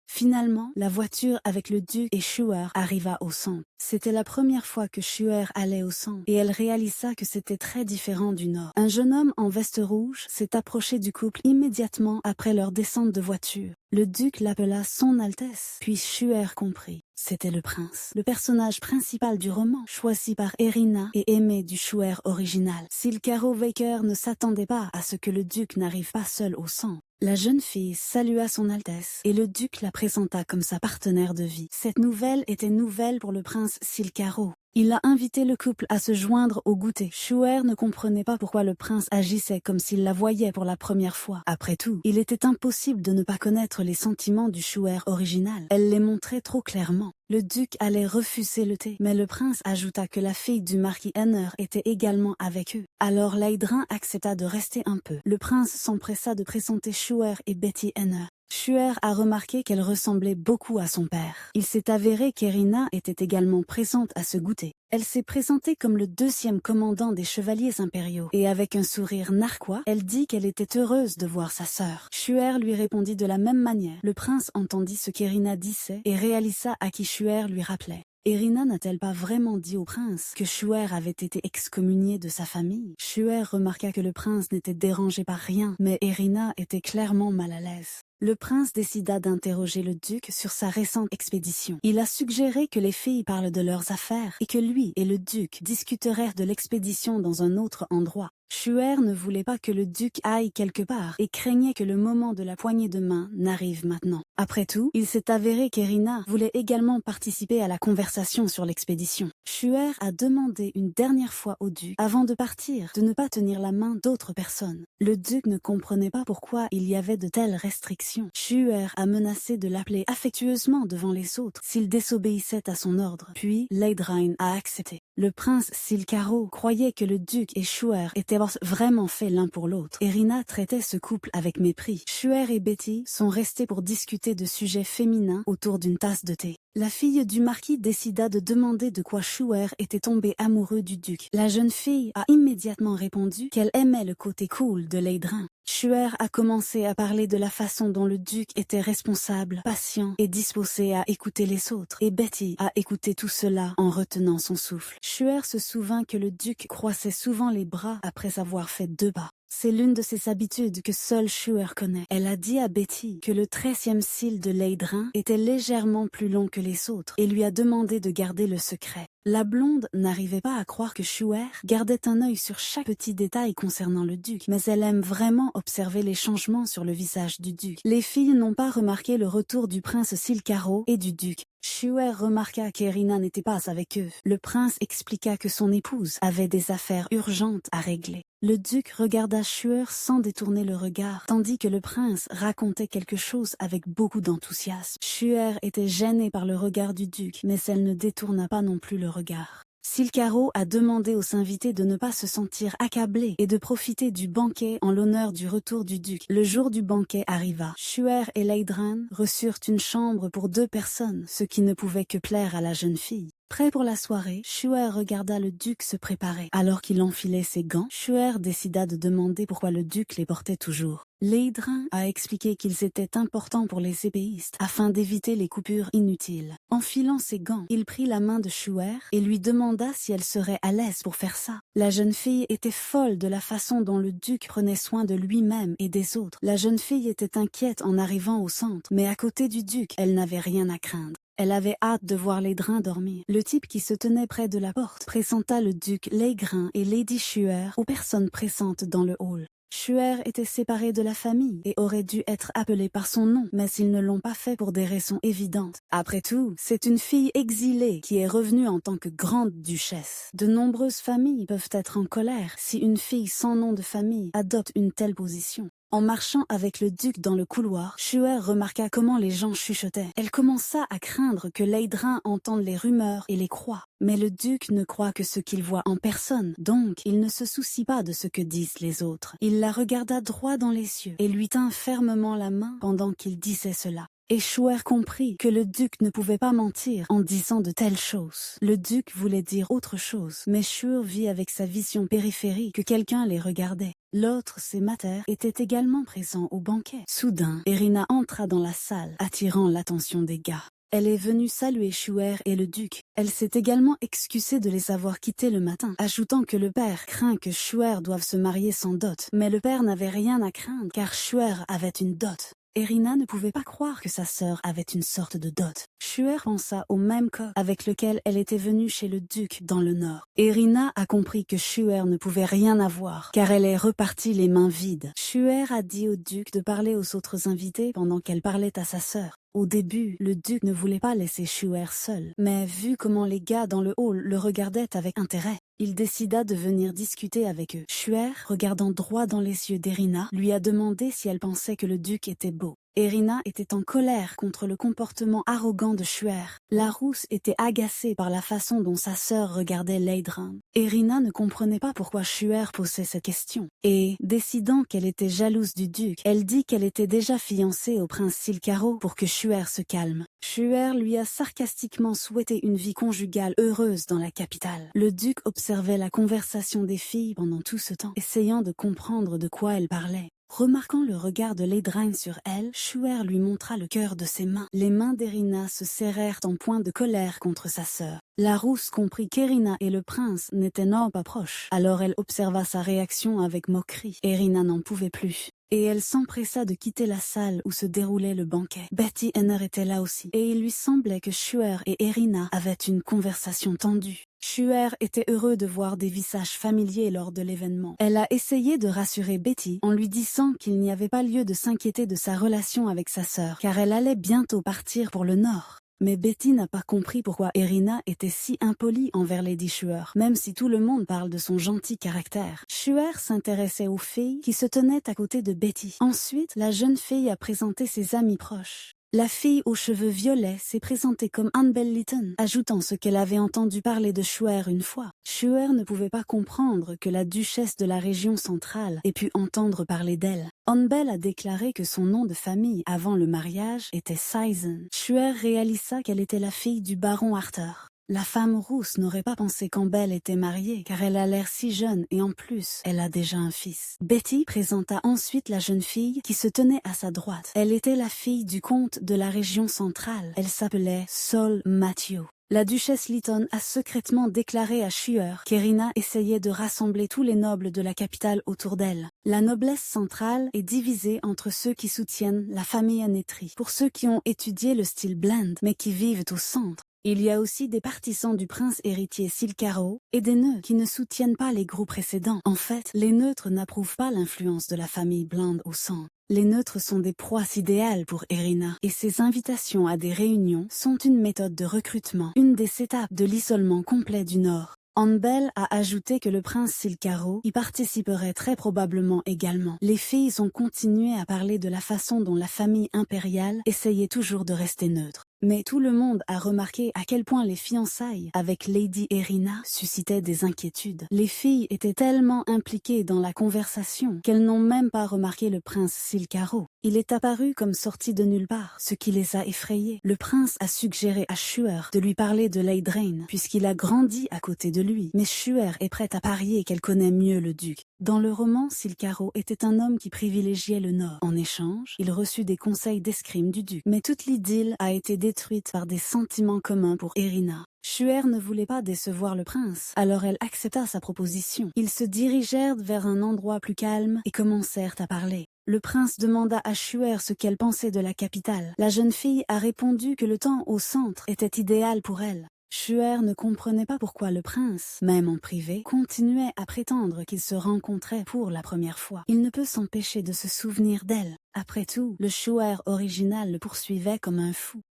Finalement, la voiture avec le duc et Shuer arriva au centre. C'était la première fois que Shuer allait au centre et elle réalisa que c'était très différent du nord. Un jeune homme en veste rouge s'est approché du couple immédiatement après leur descente de voiture. Le duc l'appela Son Altesse, puis Shuer comprit. C'était le prince, le personnage principal du roman, choisi par Erina et aimé du Shuer original. Silcaro Vaker ne s'attendait pas à ce que le duc n'arrive pas seul au centre. La jeune fille salua son Altesse et le duc la présenta comme sa partenaire de vie. Cette nouvelle était nouvelle pour le prince Silcaro. Il a invité le couple à se joindre au goûter. Shuer ne comprenait pas pourquoi le prince agissait comme s'il la voyait pour la première fois. Après tout, il était impossible de ne pas connaître les sentiments du Shuer original. Elle les montrait trop clairement. Le duc allait refuser le thé, mais le prince ajouta que la fille du marquis Henner était également avec eux. Alors Leydren accepta de rester un peu. Le prince s'empressa de présenter Shuer et Betty Henner. Shuer a remarqué qu'elle ressemblait beaucoup à son père. Il s'est avéré qu'Erina était également présente à ce goûter. Elle s'est présentée comme le 2e commandant des chevaliers impériaux, et avec un sourire narquois, elle dit qu'elle était heureuse de voir sa sœur. Shuer lui répondit de la même manière. Le prince entendit ce qu'Erina disait et réalisa à qui Shuer lui rappelait. Erina n'a-t-elle pas vraiment dit au prince que Shuer avait été excommunié de sa famille? Shuer remarqua que le prince n'était dérangé par rien, mais Erina était clairement mal à l'aise. Le prince décida d'interroger le duc sur sa récente expédition. Il a suggéré que les filles parlent de leurs affaires et que lui et le duc discutèrent de l'expédition dans un autre endroit. Shuer ne voulait pas que le duc aille quelque part et craignait que le moment de la poignée de main n'arrive maintenant. Après tout, il s'est avéré qu'Erina voulait également participer à la conversation sur l'expédition. Shuer a demandé une dernière fois au duc, avant de partir, de ne pas tenir la main d'autres personnes. Le duc ne comprenait pas pourquoi il y avait de telles restrictions. Shuer a menacé de l'appeler affectueusement devant les autres s'il désobéissait à son ordre. Puis, Leydren a accepté. Le prince Silcaro croyait que le duc et Shuer étaient vraiment faits l'un pour l'autre. Erina traitait ce couple avec mépris. Shuer et Betty sont restés pour discuter de sujets féminins autour d'une tasse de thé. La fille du marquis décida de demander de quoi Shuer était tombé amoureux du duc. La jeune fille a immédiatement répondu qu'elle aimait le côté cool de Leydren. Shuer a commencé à parler de la façon dont le duc était responsable, patient et disposé à écouter les autres, et Betty a écouté tout cela en retenant son souffle. Shuer se souvint que le duc croissait souvent les bras après avoir fait 2 pas. C'est l'une de ses habitudes que seule Shuer connaît. Elle a dit à Betty que le 13e cil de Leydren était légèrement plus long que les autres et lui a demandé de garder le secret. La blonde n'arrivait pas à croire que Shuer gardait un œil sur chaque petit détail concernant le duc, mais elle aime vraiment observer les changements sur le visage du duc. Les filles n'ont pas remarqué le retour du prince Silcaro et du duc. Shuer remarqua qu'Erina n'était pas avec eux. Le prince expliqua que son épouse avait des affaires urgentes à régler. Le duc regarda Shuer sans détourner le regard, tandis que le prince racontait quelque chose avec beaucoup d'enthousiasme. Shuer était gênée par le regard du duc, mais elle ne détourna pas non plus le regard. Silcaro a demandé aux invités de ne pas se sentir accablés et de profiter du banquet en l'honneur du retour du duc. Le jour du banquet arriva. Shuer et Leidran reçurent une chambre pour 2 personnes, ce qui ne pouvait que plaire à la jeune fille. Prêt pour la soirée, Shuer regarda le duc se préparer. Alors qu'il enfilait ses gants, Shuer décida de demander pourquoi le duc les portait toujours. Leidran a expliqué qu'ils étaient importants pour les épéistes afin d'éviter les coupures inutiles. Enfilant ses gants, il prit la main de Shuer et lui demanda si elle serait à l'aise pour faire ça. La jeune fille était folle de la façon dont le duc prenait soin de lui-même et des autres. La jeune fille était inquiète en arrivant au centre, mais à côté du duc, elle n'avait rien à craindre. Elle avait hâte de voir Leidran dormir. Le type qui se tenait près de la porte présenta le duc Leidran et Lady Shuer aux personnes présentes dans le hall. Shuer était séparé de la famille et aurait dû être appelé par son nom, mais ils ne l'ont pas fait pour des raisons évidentes. Après tout, c'est une fille exilée qui est revenue en tant que grande duchesse. De nombreuses familles peuvent être en colère si une fille sans nom de famille adopte une telle position. En marchant avec le duc dans le couloir, Shuer remarqua comment les gens chuchotaient. Elle commença à craindre que Leidran entende les rumeurs et les croie. Mais le duc ne croit que ce qu'il voit en personne, donc il ne se soucie pas de ce que disent les autres. Il la regarda droit dans les yeux et lui tint fermement la main pendant qu'il disait cela. Et Shuer comprit que le duc ne pouvait pas mentir en disant de telles choses. Le duc voulait dire autre chose, mais Shuer vit avec sa vision périphérique que quelqu'un les regardait. L'autre, ses maters, était également présent au banquet. Soudain, Erina entra dans la salle, attirant l'attention des gars. Elle est venue saluer Shuer et le duc. Elle s'est également excusée de les avoir quittés le matin, ajoutant que le père craint que Shuer doive se marier sans dot. Mais le père n'avait rien à craindre car Shuer avait une dot. Erina ne pouvait pas croire que sa sœur avait une sorte de dot. Shuer pensa au même coq avec lequel elle était venue chez le duc dans le nord. Erina a compris que Shuer ne pouvait rien avoir, car elle est repartie les mains vides. Shuer a dit au duc de parler aux autres invités pendant qu'elle parlait à sa sœur. Au début, le duc ne voulait pas laisser Shuer seul, mais vu comment les gars dans le hall le regardaient avec intérêt, il décida de venir discuter avec eux. Shuer, regardant droit dans les yeux d'Erina, lui a demandé si elle pensait que le duc était beau. Erina était en colère contre le comportement arrogant de Shuer. La rousse était agacée par la façon dont sa sœur regardait Leidran. Erina ne comprenait pas pourquoi Shuer posait cette question. Et, décidant qu'elle était jalouse du duc, elle dit qu'elle était déjà fiancée au prince Silcaro pour que Shuer se calme. Shuer lui a sarcastiquement souhaité une vie conjugale heureuse dans la capitale. Le duc observait la conversation des filles pendant tout ce temps, essayant de comprendre de quoi elles parlaient. Remarquant le regard de Leidran sur elle, Shuer lui montra le cœur de ses mains. Les mains d'Erina se serrèrent en point de colère contre sa sœur. La rousse comprit qu'Erina et le prince n'étaient non pas proches. Alors elle observa sa réaction avec moquerie. Erina n'en pouvait plus. Et elle s'empressa de quitter la salle où se déroulait le banquet. Betty Henner était là aussi, et il lui semblait que Shuer et Erina avaient une conversation tendue. Shuer était heureux de voir des visages familiers lors de l'événement. Elle a essayé de rassurer Betty en lui disant qu'il n'y avait pas lieu de s'inquiéter de sa relation avec sa sœur, car elle allait bientôt partir pour le nord. Mais Betty n'a pas compris pourquoi Erina était si impolie envers Lady Shuer, même si tout le monde parle de son gentil caractère. Shuer s'intéressait aux filles qui se tenaient à côté de Betty. Ensuite, la jeune fille a présenté ses amis proches. La fille aux cheveux violets s'est présentée comme Annabel Lytton, ajoutant ce qu'elle avait entendu parler de Shuer une fois. Shuer ne pouvait pas comprendre que la duchesse de la région centrale ait pu entendre parler d'elle. Annabel a déclaré que son nom de famille avant le mariage était Sizen. Shuer réalisa qu'elle était la fille du baron Arthur. La femme rousse n'aurait pas pensé qu'Annabel était mariée, car elle a l'air si jeune et en plus, elle a déjà un fils. Betty présenta ensuite la jeune fille qui se tenait à sa droite. Elle était la fille du comte de la région centrale. Elle s'appelait Sol Matthew. La duchesse Lytton a secrètement déclaré à Shuer qu'Erina essayait de rassembler tous les nobles de la capitale autour d'elle. La noblesse centrale est divisée entre ceux qui soutiennent la famille Anetri, pour ceux qui ont étudié le style blend mais qui vivent au centre. Il y a aussi des partisans du prince héritier Silcaro et des nœuds qui ne soutiennent pas les groupes précédents. En fait, les neutres n'approuvent pas l'influence de la famille Bland au centre. Les neutres sont des proies idéales pour Erina et ses invitations à des réunions sont une méthode de recrutement, une des étapes de l'isolement complet du Nord. Annabel a ajouté que le prince Silcaro y participerait très probablement également. Les filles ont continué à parler de la façon dont la famille impériale essayait toujours de rester neutre. Mais tout le monde a remarqué à quel point les fiançailles avec Lady Erina suscitaient des inquiétudes. Les filles étaient tellement impliquées dans la conversation qu'elles n'ont même pas remarqué le prince Silcaro. Il est apparu comme sorti de nulle part, ce qui les a effrayés. Le prince a suggéré à Shuer de lui parler de Laidrain, puisqu'il a grandi à côté de lui. Mais Shuer est prête à parier qu'elle connaît mieux le duc. Dans le roman, Silcaro était un homme qui privilégiait le nord. En échange, il reçut des conseils d'escrime du duc. Mais toute l'idylle a été détruite par des sentiments communs pour Erina. Shuer ne voulait pas décevoir le prince, alors elle accepta sa proposition. Ils se dirigèrent vers un endroit plus calme et commencèrent à parler. Le prince demanda à Shuer ce qu'elle pensait de la capitale. La jeune fille a répondu que le temps au centre était idéal pour elle. Shuer ne comprenait pas pourquoi le prince, même en privé, continuait à prétendre qu'ils se rencontraient pour la première fois. Il ne peut s'empêcher de se souvenir d'elle. Après tout, le Shuer original le poursuivait comme un fou.